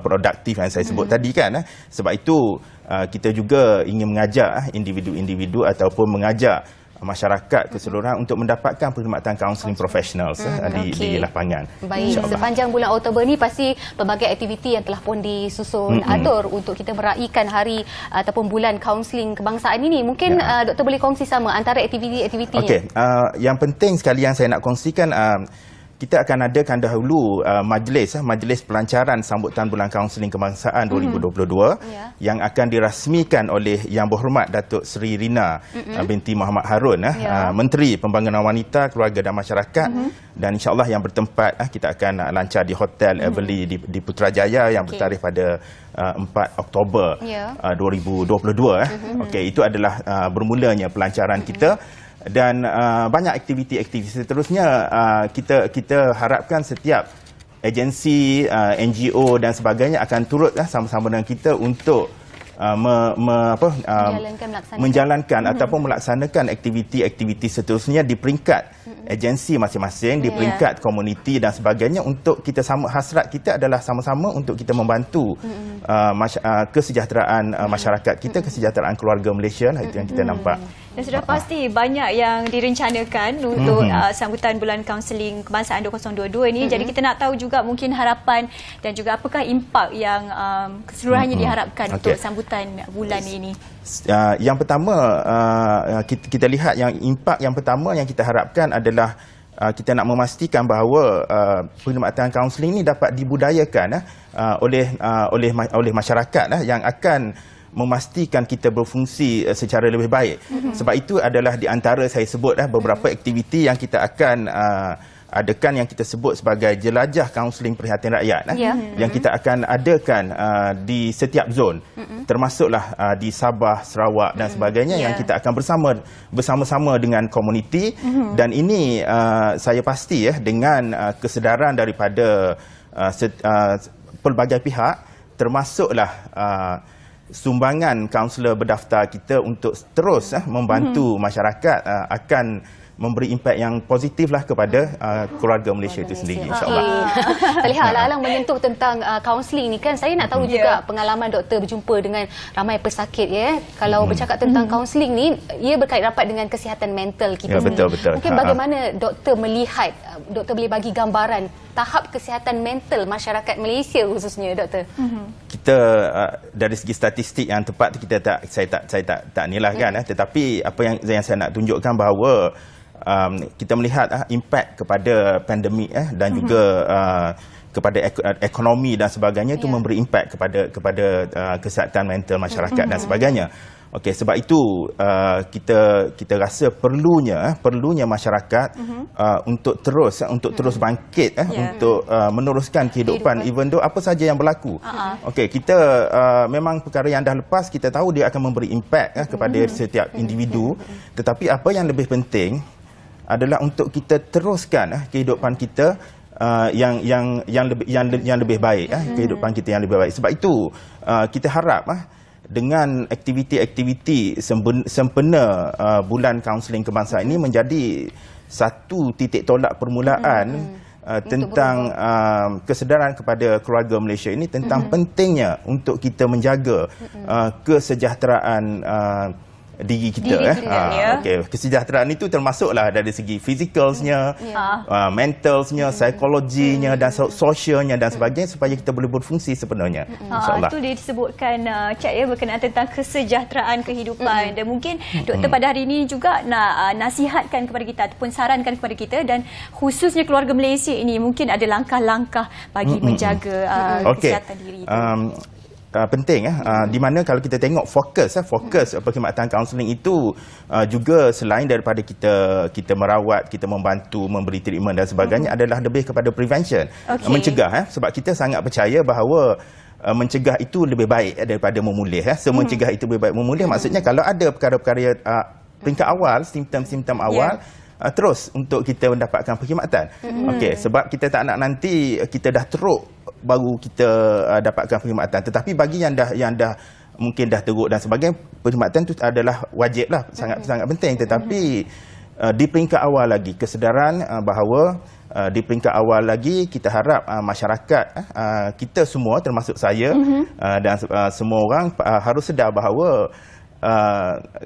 S8: produktif yang saya sebut tadi kan. Sebab itu kita juga ingin mengajak individu-individu ataupun mengajak masyarakat keseluruhan untuk mendapatkan perkhidmatan kaunseling profesional di lapangan.
S1: Baik, sepanjang bulan Oktober ni pasti pelbagai aktiviti yang telah pun disusun atur untuk kita meraihkan hari ataupun bulan kaunseling kebangsaan ini. Mungkin doktor boleh kongsi sama antara aktiviti-aktivitinya.
S8: Okey, yang penting sekali yang saya nak kongsikan, kita akan adakan dahulu majlis pelancaran sambutan bulan kaunseling kebangsaan 2022 yang akan dirasmikan oleh Yang Berhormat Datuk Seri Rina binti Muhammad Harun, Menteri Pembangunan Wanita, Keluarga dan Masyarakat, dan insya-Allah yang bertempat kita akan lancar di Hotel Everly di Putrajaya yang bertarikh pada 4 Oktober 2022. Okey, itu adalah bermulanya pelancaran kita. Dan banyak aktiviti-aktiviti seterusnya kita harapkan setiap agensi, NGO dan sebagainya akan turut sama-sama dengan kita untuk menjalankan ataupun melaksanakan aktiviti-aktiviti seterusnya di peringkat agensi masing-masing, di peringkat komuniti dan sebagainya, untuk kita hasrat kita adalah sama-sama untuk kita membantu kesejahteraan masyarakat kita, kesejahteraan keluarga Malaysia lah, itu yang kita nampak.
S2: Dan sudah pasti banyak yang direncanakan untuk sambutan bulan kaunseling kebangsaan 2022 ini. Jadi kita nak tahu juga mungkin harapan dan juga apakah impak yang keseluruhannya diharapkan untuk sambutan bulan ini.
S8: Yang pertama, kita lihat yang impak yang pertama yang kita harapkan adalah kita nak memastikan bahawa perkhidmatan kaunseling ini dapat dibudayakan oleh masyarakat yang akan memastikan kita berfungsi secara lebih baik. Sebab itu adalah di antara saya sebut beberapa aktiviti yang kita akan adakan yang kita sebut sebagai jelajah kaunseling prihatin rakyat yang kita akan adakan di setiap zon, termasuklah di Sabah, Sarawak dan sebagainya, yang kita akan bersama-sama dengan komuniti. Dan ini saya pasti dengan kesedaran daripada pelbagai pihak, termasuklah sumbangan kaunselor berdaftar kita untuk terus membantu masyarakat akan memberi impak yang positif lah kepada keluarga Malaysia itu sendiri, insyaAllah.
S1: Salihah, alang-alang menyentuh tentang kaunseling ni kan, saya nak tahu juga pengalaman doktor berjumpa dengan ramai pesakit Kalau bercakap tentang kaunseling ni, ia berkait rapat dengan kesihatan mental kita sendiri.
S8: Betul.
S1: Mungkin bagaimana doktor melihat, doktor boleh bagi gambaran tahap kesihatan mental masyarakat Malaysia khususnya, doktor?
S8: Kita dari segi statistik yang tepat saya tak nilaikan, tetapi apa yang saya nak tunjukkan bahawa kita melihat impak kepada pandemik dan juga kepada ekonomi dan sebagainya itu memberi impak kepada kesihatan mental masyarakat dan sebagainya. Okey, sebab itu kita rasa perlunya masyarakat untuk terus bangkit untuk meneruskan kehidupan even though apa saja yang berlaku. Okey, kita memang perkara yang dah lepas kita tahu dia akan memberi impak kepada setiap individu, tetapi apa yang lebih penting adalah untuk kita teruskan kehidupan kita yang lebih baik, kehidupan kita yang lebih baik. Sebab itu kita harap dengan aktiviti-aktiviti sempena bulan kaunseling kebangsaan ini menjadi satu titik tolak permulaan tentang kesedaran kepada keluarga Malaysia ini tentang pentingnya untuk kita menjaga kesejahteraan diri kita. Okay. Kesejahteraan itu termasuklah dari segi fizikalnya, mentalnya, psikologinya dan sosialnya dan sebagainya supaya kita boleh berfungsi sepenuhnya. InsyaAllah.
S2: Itu dia disebutkan Cik berkenaan tentang kesejahteraan kehidupan dan mungkin doktor pada hari ini juga nak nasihatkan kepada kita ataupun sarankan kepada kita dan khususnya keluarga Malaysia ini mungkin ada langkah-langkah bagi menjaga kesihatan diri itu.
S8: Penting di mana kalau kita tengok fokus perkhidmatan kaunseling itu juga selain daripada kita merawat, kita membantu, memberi treatment dan sebagainya adalah lebih kepada prevention, mencegah sebab kita sangat percaya bahawa mencegah itu lebih baik daripada memulih. Mencegah itu lebih baik memulih maksudnya kalau ada perkara-perkara peringkat awal, simptom-simptom awal terus untuk kita mendapatkan perkhidmatan. Okey, sebab kita tak nak nanti kita dah teruk baru kita dapatkan perkhidmatan. Tetapi bagi yang dah mungkin dah teruk dan sebagainya, perkhidmatan itu adalah wajiblah, sangat penting. Tetapi di peringkat awal lagi kesedaran bahawa di peringkat awal lagi kita harap masyarakat kita semua termasuk saya dan semua orang harus sedar bahawa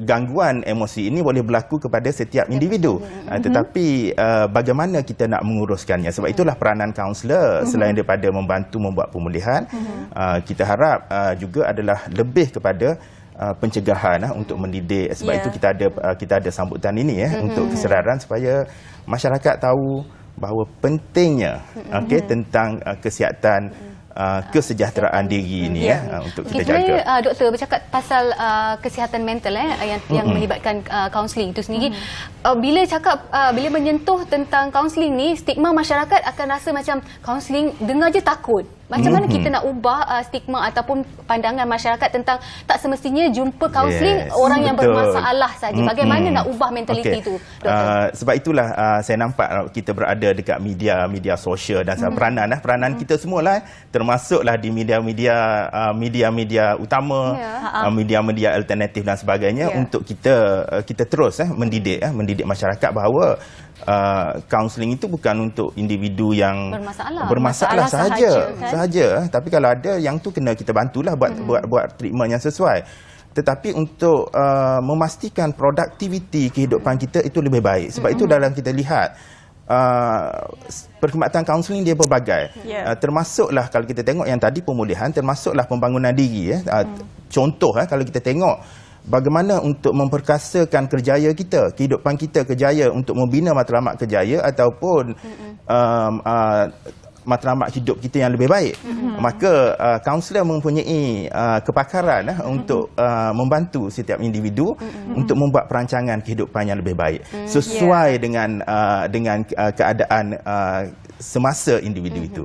S8: gangguan emosi ini boleh berlaku kepada setiap individu, tetapi bagaimana kita nak menguruskannya. Sebab itulah peranan kaunselor selain daripada membantu membuat pemulihan, kita harap juga adalah lebih kepada pencegahan untuk mendidik. Sebab itu kita ada sambutan ini untuk kesedaran supaya masyarakat tahu bahawa pentingnya tentang kesihatan kesejahteraan diri ini untuk kita jaga.
S1: Sebenarnya doktor bercakap pasal kesihatan mental yang melibatkan kaunseling itu sendiri. Bila menyentuh tentang kaunseling ni, stigma masyarakat akan rasa macam kaunseling dengar je takut. Macam mana kita nak ubah stigma ataupun pandangan masyarakat tentang tak semestinya jumpa kaunseling orang yang bermasalah saja. Bagaimana nak ubah mentaliti itu, doktor?
S8: Sebab itulah saya nampak kita berada dekat media sosial dan peranan kita semualah, termasuklah di media utama, media alternatif dan sebagainya untuk kita terus mendidik masyarakat bahawa kaunseling itu bukan untuk individu yang bermasalah sahaja. Tapi kalau ada yang tu kena kita bantulah buat treatment yang sesuai. Tetapi untuk memastikan produktiviti kehidupan kita itu lebih baik. Sebab itu dalam kita lihat perkhidmatan kaunseling dia berbagai. Termasuklah kalau kita tengok yang tadi pemulihan, termasuklah pembangunan diri. Contoh kalau kita tengok bagaimana untuk memperkasakan kerjaya kita, kehidupan kita kerjaya untuk membina matlamat kerjaya ataupun matlamat hidup kita yang lebih baik. Maka kaunselor mempunyai kepakaran untuk membantu setiap individu untuk membuat perancangan kehidupan yang lebih baik sesuai dengan keadaan semasa individu itu.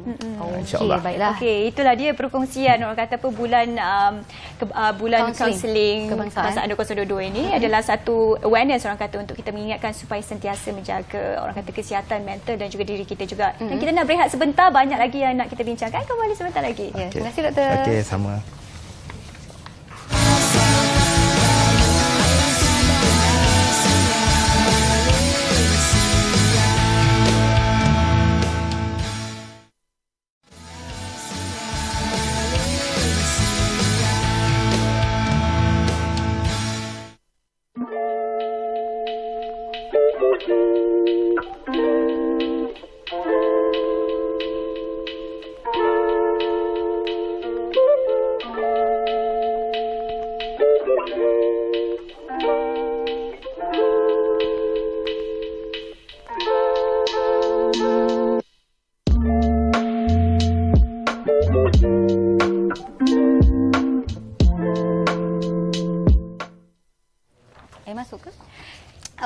S8: InsyaAllah.
S2: Okey, itulah dia perkongsian orang kata apa bulan kaunseling kebangsaan 2022 ini adalah satu awareness orang kata untuk kita mengingatkan supaya sentiasa menjaga orang kata kesihatan mental dan juga diri kita juga. Dan kita nak berehat sebentar, banyak lagi yang nak kita bincangkan. Kembali sebentar lagi.
S1: Terima kasih, doktor.
S8: Okey, sama.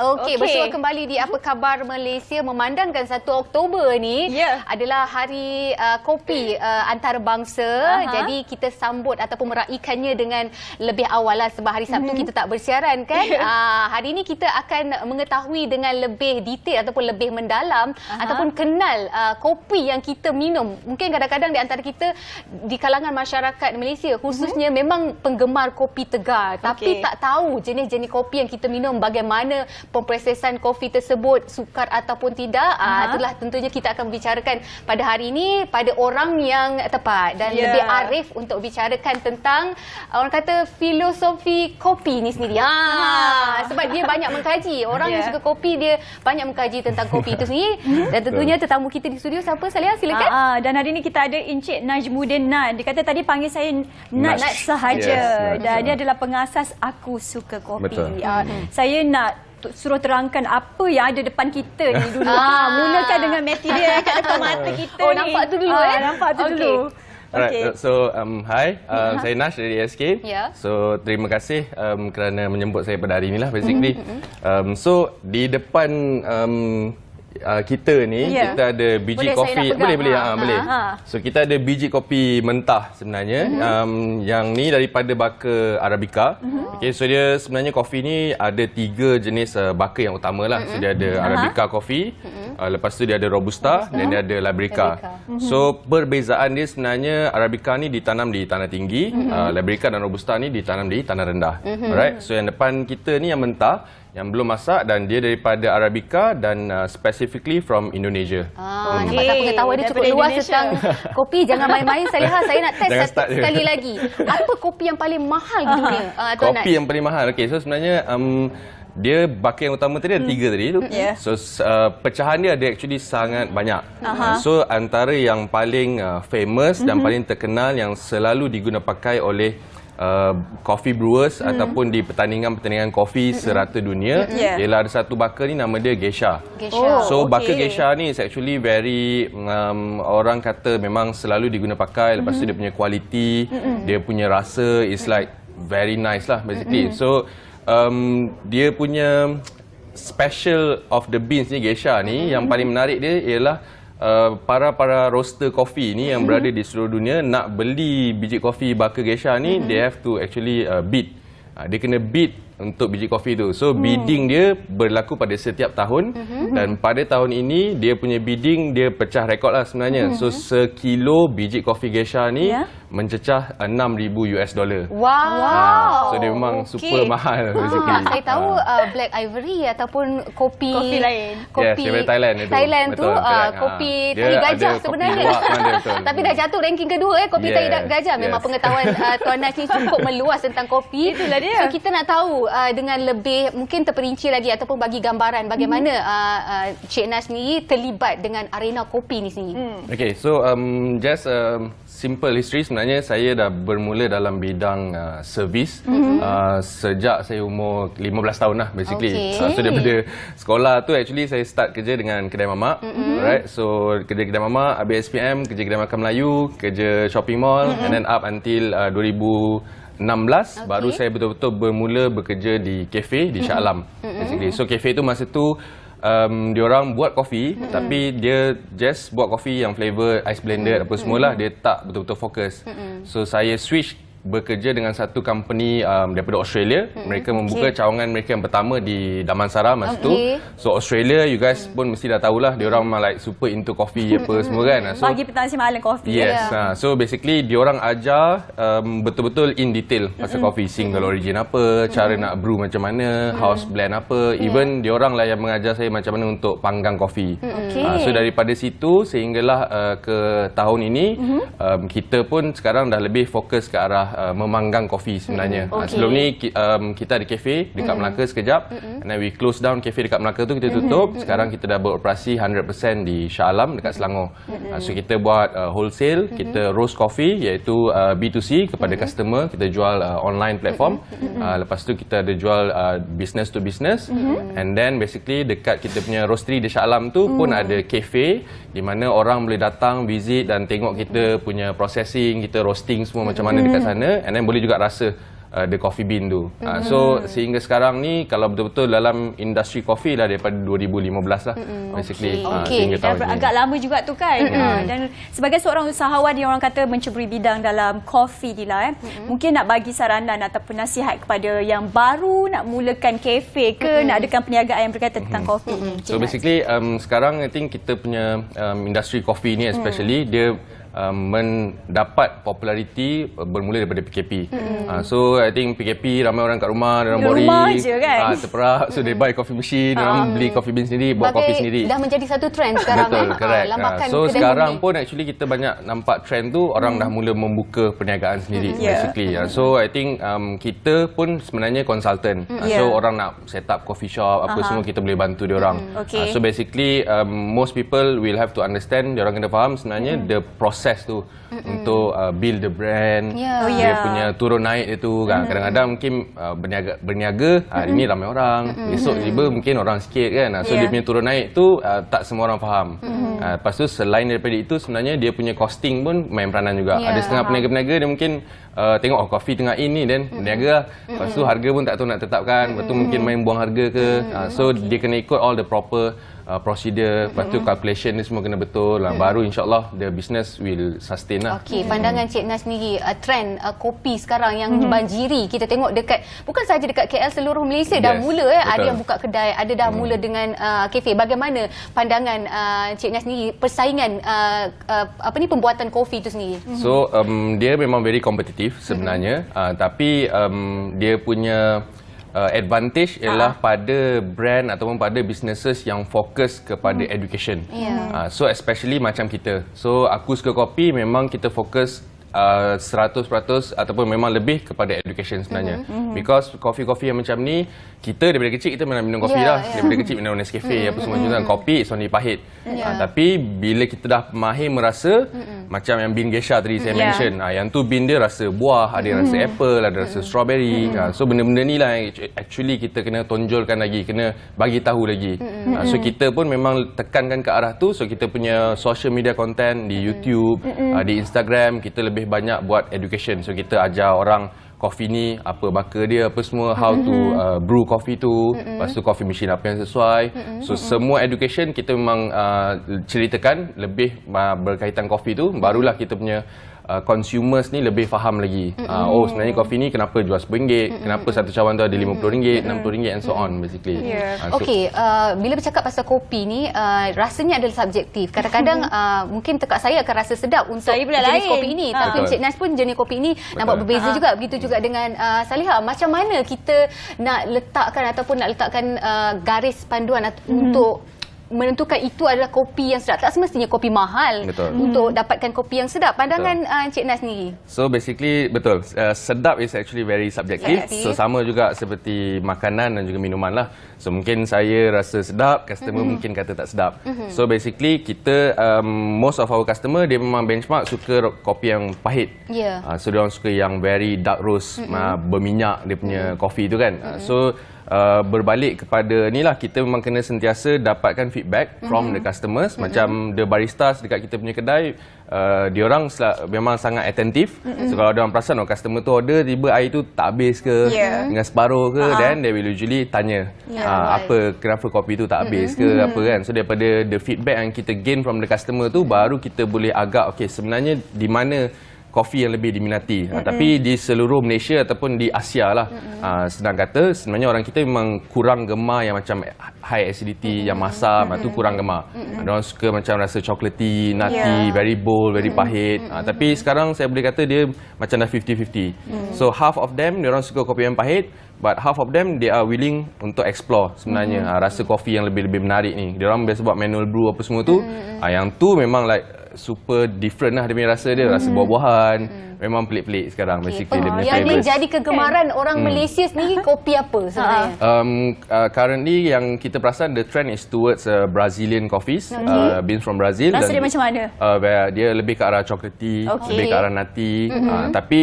S1: Okey, bersua kembali di Apa Khabar Malaysia, memandangkan 1 Oktober ni adalah hari kopi antarabangsa. Jadi kita sambut ataupun meraikannya dengan lebih awal lah, sebab hari Sabtu kita tak bersiaran kan. Hari ni kita akan mengetahui dengan lebih detail ataupun lebih mendalam ataupun kenal kopi yang kita minum. Mungkin kadang-kadang di antara kita di kalangan masyarakat Malaysia khususnya memang penggemar kopi tegar, tapi tak tahu jenis-jenis kopi yang kita minum, bagaimana pemprosesan kopi tersebut, sukar ataupun tidak. Itulah tentunya kita akan bicarakan pada hari ini pada orang yang tepat dan lebih arif untuk bicarakan tentang orang kata filosofi kopi ni sendiri. Sebab dia banyak mengkaji. Orang yang suka kopi, dia banyak mengkaji tentang kopi itu sendiri. Dan tentunya tetamu kita di studio siapa, Saliha? Silakan.
S2: Dan hari ini kita ada Encik Najmuddin Nan. Dia kata tadi panggil saya Naj sahaja. Dan dia adalah pengasas Aku Suka Kopi. Saya nak suruh terangkan apa yang ada depan kita ni dulu. Mulakan dengan material kat depan mata kita ni.
S1: Nampak tu dulu
S2: nampak tu dulu.
S9: Alright, so hi, saya Nash dari SK. So terima kasih kerana menjemput saya pada hari inilah basically. So di depan kita ni kita ada biji kopi. Boleh. So kita ada biji kopi mentah sebenarnya. Yang ni daripada baka Arabica. Okay, so dia sebenarnya kopi ni ada 3 jenis baka yang utama lah. So dia ada Arabica coffee, lepas tu dia ada Robusta dan dia ada Liberica. So perbezaan dia sebenarnya Arabica ni ditanam di tanah tinggi, Liberica dan Robusta ni ditanam di tanah rendah. Alright, so yang depan kita ni yang mentah, yang belum masak, dan dia daripada Arabica dan specifically from Indonesia.
S1: Nampak tak pengetahuan dia cukup luas tentang kopi. Jangan main-main, Saliha. Saya nak test sekali lagi. Apa kopi yang paling mahal di dunia?
S9: Kopi yang paling mahal. Okay, so sebenarnya dia baka yang utama tadi ada 3 tadi tu. So pecahan dia ada actually sangat banyak. So antara yang paling famous dan paling terkenal yang selalu diguna pakai oleh coffee brewers ataupun di pertandingan-pertandingan kopi serata dunia ialah ada satu baka ni nama dia Geisha. So baka Geisha ni is actually very orang kata memang selalu diguna pakai. Lepas tu dia punya kualiti, dia punya rasa is like very nice lah basically. So dia punya special of the beans ni Geisha ni yang paling menarik dia ialah para roaster kopi ni yang berada di seluruh dunia nak beli biji kopi baka Geisha ni, they have to actually bid. Dia kena bid untuk biji kopi tu. So bidding dia berlaku pada setiap tahun dan pada tahun ini dia punya bidding dia pecah rekod lah sebenarnya. So sekilo biji kopi Geisha ni mencecah $6,000. So dia memang super mahal basically.
S1: Saya tahu Black Ivory ataupun kopi
S2: lain.
S1: Kopi
S9: daripada Thailand itu.
S1: Thailand tu kopi tahi gajah sebenarnya. Tapi dah jatuh ranking kedua kopi tahi gajah. Memang pengetahuan Tuan Nash ni cukup meluas tentang kopi.
S2: Itulah dia.
S1: So kita nak tahu dengan lebih mungkin terperinci lagi ataupun bagi gambaran bagaimana Cik Nash ni terlibat dengan arena kopi ni sendiri.
S9: Okay, so just simple history, sebenarnya saya dah bermula dalam bidang servis sejak saya umur 15 tahun lah basically. So daripada sekolah tu actually saya start kerja dengan kedai mamak. Alright, so kerja kedai mamak, habis SPM, kerja kedai makan Melayu, kerja shopping mall and then up until 2016 baru saya betul-betul bermula bekerja di kafe di Shah Alam basically. So kafe tu masa tu diorang buat kopi tapi dia just buat kopi yang flavor ice blended apa semualah, dia tak betul-betul fokus. So saya switch bekerja dengan satu company daripada Australia. Mereka membuka cawangan mereka yang pertama di Damansara masa tu. So Australia, you guys pun mesti dah tahulah diorang memang like super into coffee apa semua kan. So
S2: pagi petang siang malam kopi.
S9: Yes. So basically diorang ajar betul-betul in detail pasal kopi, single origin apa, cara nak brew macam mana, house blend apa, even diorang lah yang mengajar saya macam mana untuk panggang kopi. So daripada situ sehinggalah ke tahun ini kita pun sekarang dah lebih fokus ke arah memanggang kopi sebenarnya. Sebelum ni kita ada kafe dekat Melaka sekejap, and then we close down kafe dekat Melaka tu, kita tutup. Sekarang kita dah beroperasi 100% di Shah Alam dekat Selangor. So kita buat wholesale, kita roast coffee iaitu B2C kepada customer, kita jual online platform. Lepas tu kita ada jual business to business, and then basically dekat kita punya roastery di Shah Alam tu pun ada kafe di mana orang boleh datang visit dan tengok kita punya processing, kita roasting semua macam mana dekat sana, and then boleh juga rasa the coffee bean tu. So sehingga sekarang ni kalau betul-betul dalam industri kopi dah daripada 2015 lah basically sehingga tahun ni.
S2: Agak lama juga tu kan. Dan sebagai seorang usahawan yang orang kata menceburi bidang dalam kopi ni lah mungkin nak bagi saranan ataupun nasihat kepada yang baru nak mulakan kafe ke nak adakan perniagaan yang berkaitan tentang kopi.
S9: So basically sekarang I think kita punya industri kopi ni especially dia mendapat populariti bermula daripada PKP. So I think PKP ramai orang kat rumah, dalam boring,
S2: je kan?
S9: terperak, so they buy coffee machine, orang beli coffee bean sendiri, buat kopi sendiri.
S1: Dah menjadi satu trend sekarang.
S9: Betul, correct. So sekarang
S1: kopi.
S9: pun actually kita banyak nampak trend tu, orang dah mula membuka perniagaan sendiri basically. So I think kita pun sebenarnya consultant. So orang nak set up coffee shop apa semua kita boleh bantu dia orang. So basically most people will have to understand, dia orang kena faham sebenarnya the process tu untuk build the brand, dia punya turun naik dia tu kan. Kadang-kadang mungkin berniaga hari ni ramai orang, besok tiba mungkin orang sikit kan. So dia punya turun naik tu tak semua orang faham. Lepas tu selain daripada itu sebenarnya dia punya costing pun main peranan juga. Ada setengah peniaga-peniaga dia mungkin tengok kopi tengah in ni dan berniaga lah. Lepas tu harga pun tak tahu nak tetapkan. Lepas tu mungkin main buang harga ke. So dia kena ikut all the proper procedure, lepas tu calculation ni semua kena betul lah. Baru insyaAllah the business will sustain lah.
S1: Okey, pandangan Cik Nas sendiri, trend kopi sekarang yang banjiri, kita tengok dekat, bukan saja dekat KL, seluruh Malaysia dah mula ada yang buka kedai, ada dah mula dengan kafe. Bagaimana pandangan Cik Nas sendiri, persaingan pembuatan kopi itu sendiri?
S9: So dia memang very kompetitif sebenarnya, tapi dia punya advantage ialah pada brand ataupun pada businesses yang fokus kepada education. So especially macam kita. So aku suka kopi memang kita fokus 100% ataupun memang lebih kepada education sebenarnya. Because kopi-kopi yang macam ni, kita daripada kecil kita minum kopi dah. Daripada kecil minum Nescafe apa semua macam tu. Kopi it's only pahit. Tapi bila kita dah mahir merasa macam yang bean geisha tadi saya mention, yang tu bean dia rasa buah, ada yang rasa apple, ada rasa strawberry. So benda-benda ni lah yang actually kita kena tonjolkan lagi, kena bagi tahu lagi. So kita pun memang tekankan ke arah tu. So kita punya social media content di YouTube, di Instagram, kita lebih banyak buat education. So kita ajar orang kopi ni apa baka dia apa semua, how to brew kopi tu, lepas tu coffee machine apa yang sesuai. So semua education kita memang ceritakan lebih berkaitan kopi tu, barulah kita punya consumers ni lebih faham lagi. Oh sebenarnya kopi ni kenapa jual RM10, kenapa satu cawan tu ada RM50, RM60 and so on basically.
S1: Okey, bila bercakap pasal kopi ni rasanya adalah subjektif. Kadang-kadang mungkin tekak saya akan rasa sedap untuk jenis kopi ini, tapi Cik Nas pun jenis kopi ini nampak berbeza juga. Begitu juga dengan Saliha. Macam mana kita nak letakkan ataupun nak letakkan garis panduan untuk menentukan itu adalah kopi yang sedap? Tak semestinya kopi mahal untuk dapatkan kopi yang sedap. Pandangan Cik Nas sendiri.
S9: So basically betul, sedap is actually very subjective. So sama juga seperti makanan dan juga minuman lah. So mungkin saya rasa sedap, customer mungkin kata tak sedap. So basically kita most of our customer dia memang benchmark suka kopi yang pahit. So dia orang suka yang very dark roast, berminyak dia punya kopi tu kan. So berbalik kepada ni lah, kita memang kena sentiasa dapatkan feedback from the customers. Macam the baristas dekat kita punya kedai, diorang memang sangat attentive. So kalau diorang perasan customer tu order tiba air tu tak habis ke, dengan separuh ke, then they will usually tanya apa kenapa kopi tu tak habis ke apa kan. So daripada the feedback yang kita gain from the customer tu, baru kita boleh agak okay sebenarnya di mana kopi yang lebih diminati. Tapi di seluruh Malaysia ataupun di Asia lah, senang kata sebenarnya orang kita memang kurang gemar yang macam high acidity, yang masam, itu kurang gemar. Orang suka macam rasa chocolatey, nutty, very bold, very pahit. Tapi sekarang saya boleh kata dia macam dah 50-50. So half of them dia orang suka kopi yang pahit, but half of them they are willing untuk explore sebenarnya rasa kopi yang lebih-lebih menarik ni. Dia orang biasa buat manual brew apa semua tu. Yang tu memang like super different lah dia punya rasa dia, rasa buah-buahan. Memang pelik-pelik sekarang basically dia punya
S1: yang ni
S9: flavors.
S1: jadi kegemaran orang Malaysia sendiri kopi apa sebenarnya?
S9: Currently yang kita perasan the trend is towards Brazilian coffees, beans from Brazil.
S2: Rasa dia macam mana?
S9: Dia lebih ke arah chocolatey, lebih ke arah nutty. Tapi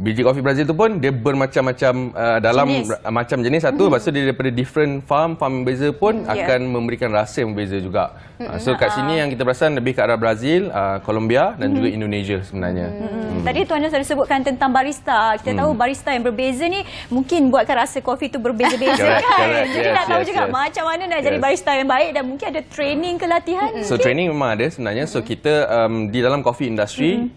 S9: biji kopi Brazil tu pun dia bermacam-macam dalam macam jenis satu, lepas tu dia daripada different farm yang berbeza pun akan memberikan rasa yang berbeza juga. So kat sini yang kita perasan lebih ke arah Brazil, Colombia dan juga Indonesia sebenarnya.
S2: Tadi Tuan Nas ada sebutkan tentang barista. Kita tahu barista yang berbeza ni mungkin buatkan rasa kopi tu berbeza-beza kan. Jadi nak tahu juga macam mana nak jadi barista yang baik dan mungkin ada training ke latihan.
S9: So training memang ada sebenarnya. So kita di dalam coffee industry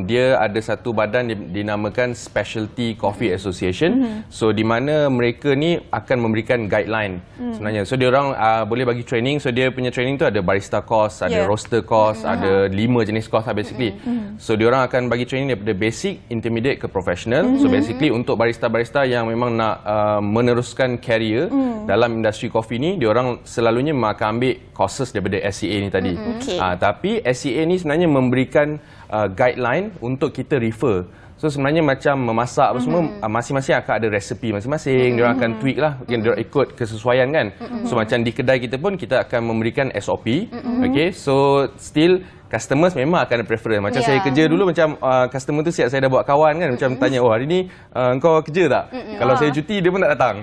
S9: dia ada satu badan dinamakan Specialty Coffee Association. So di mana mereka ni akan memberikan guideline sebenarnya. So dia orang boleh bagi training. So dia punya training tu ada barista course, ada roaster course, ada 5 jenis course lah basically. So dia orang akan bagi training daripada basic, intermediate ke professional. So basically untuk barista-barista yang memang nak meneruskan career dalam industri kopi ni, dia orang selalunya memang akan ambil courses daripada SCA ni tadi. Tapi SCA ni sebenarnya memberikan guideline untuk kita refer. So sebenarnya macam memasak apa semua, masing-masing akan ada resepi masing-masing. Dia orang akan tweak lah, dia orang ikut kesesuaian kan. So macam di kedai kita pun kita akan memberikan SOP. Okay, so still customers memang akan ada preference. Macam saya kerja dulu, macam customer tu siap saya dah buat kawan kan, macam tanya, oh hari ni kau kerja tak? Kalau saya cuti, dia pun tak datang.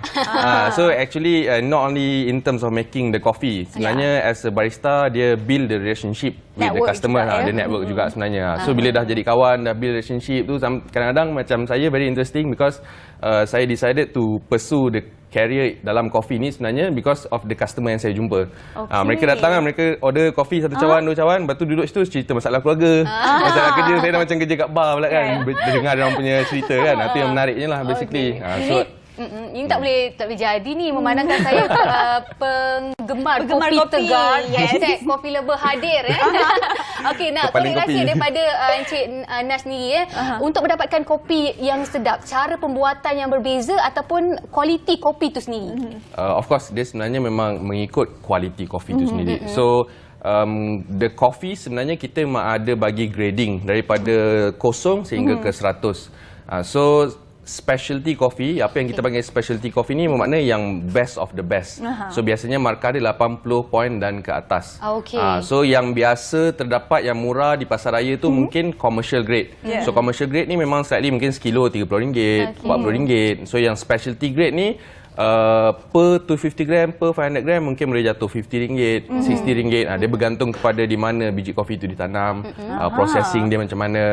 S9: So actually not only in terms of making the coffee, sebenarnya as a barista, dia build the relationship with the customer lah, the network juga sebenarnya. So bila dah jadi kawan, dah build relationship tu, kadang-kadang macam saya very interesting because saya decided to pursue the career dalam kopi ni sebenarnya because of the customer yang saya jumpa. Mereka datang kan, mereka order kopi 1 cawan, 2 cawan, lepas tu duduk situ cerita masalah keluarga, masalah kerja. Saya dah macam kerja kat bar pula kan, dengar dia orang punya cerita kan. Itu yang menariknya lah basically. So
S1: ini tak boleh jadi ni memandangkan saya penggemar kopi tegar. Kopi Lover hadir. Okey, nak korek rahsia daripada Encik Nas sendiri untuk mendapatkan kopi yang sedap, cara pembuatan yang berbeza ataupun kualiti kopi tu sendiri.
S9: Of course dia sebenarnya memang mengikut kualiti kopi tu sendiri. So the coffee sebenarnya kita memang ada bagi grading daripada 0 sehingga ke 100. So specialty coffee, apa yang kita panggil specialty coffee ni bermakna yang best of the best. So biasanya markah dia 80 poin dan ke atas. So yang biasa terdapat yang murah di pasar raya tu mungkin commercial grade. So commercial grade ni memang slightly mungkin sekilo RM30, RM40. So yang specialty grade ni per 250 gram, per 500 gram mungkin boleh jatuh RM50, RM60. Dia bergantung kepada di mana biji kopi itu ditanam, processing dia macam mana.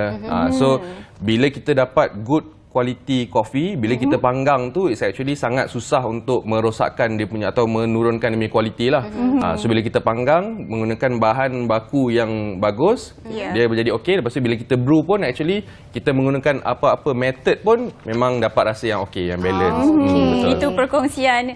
S9: So bila kita dapat good kualiti kopi, bila kita panggang tu it's actually sangat susah untuk merosakkan dia punya atau menurunkan dia punya kualiti lah. So bila kita panggang menggunakan bahan baku yang bagus, dia menjadi okey. Lepas tu bila kita brew pun actually kita menggunakan apa-apa method pun memang dapat rasa yang okey, yang balance.
S2: Betul. Itu perkongsian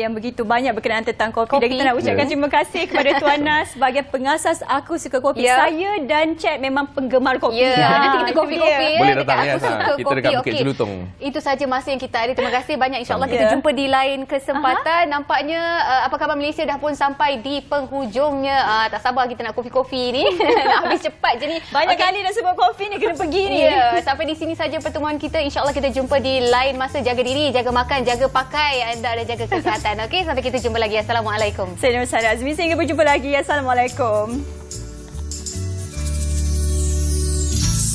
S2: yang begitu banyak berkenaan tentang kopi. Dan kita nak ucapkan terima kasih kepada Tuan Nas sebagai pengasas Aku Suka Kopi. Saya dan Cik memang penggemar kopi.
S1: Nanti kita kopi-kopi
S9: boleh datang ya. Kita dekat Bukit Jelutong.
S1: Itu saja masa yang kita ada. Terima kasih banyak. InsyaAllah kita jumpa di lain kesempatan. Nampaknya Apa Khabar Malaysia dah pun sampai di penghujungnya. Tak sabar kita nak kopi-kopi ni. Nak habis cepat je ni.
S2: Banyak kali dah sebut kopi ni kena pergi ni.
S1: Sampai di sini saja pertemuan kita. InsyaAllah kita jumpa di lain masa. Jaga diri, jaga makan, jaga pakai anda dan jaga kesihatan. Okey, sampai kita jumpa lagi. Assalamualaikum.
S2: Saya Nur Sara Azmi. Sehingga berjumpa lagi. Assalamualaikum.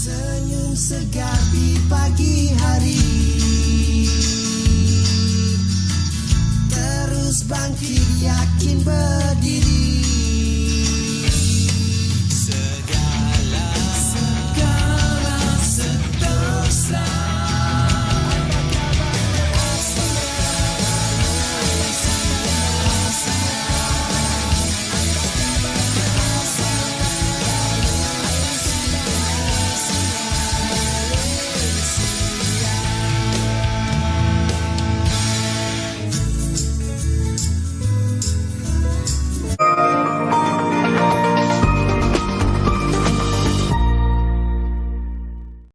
S10: Senyum segar di pagi hari.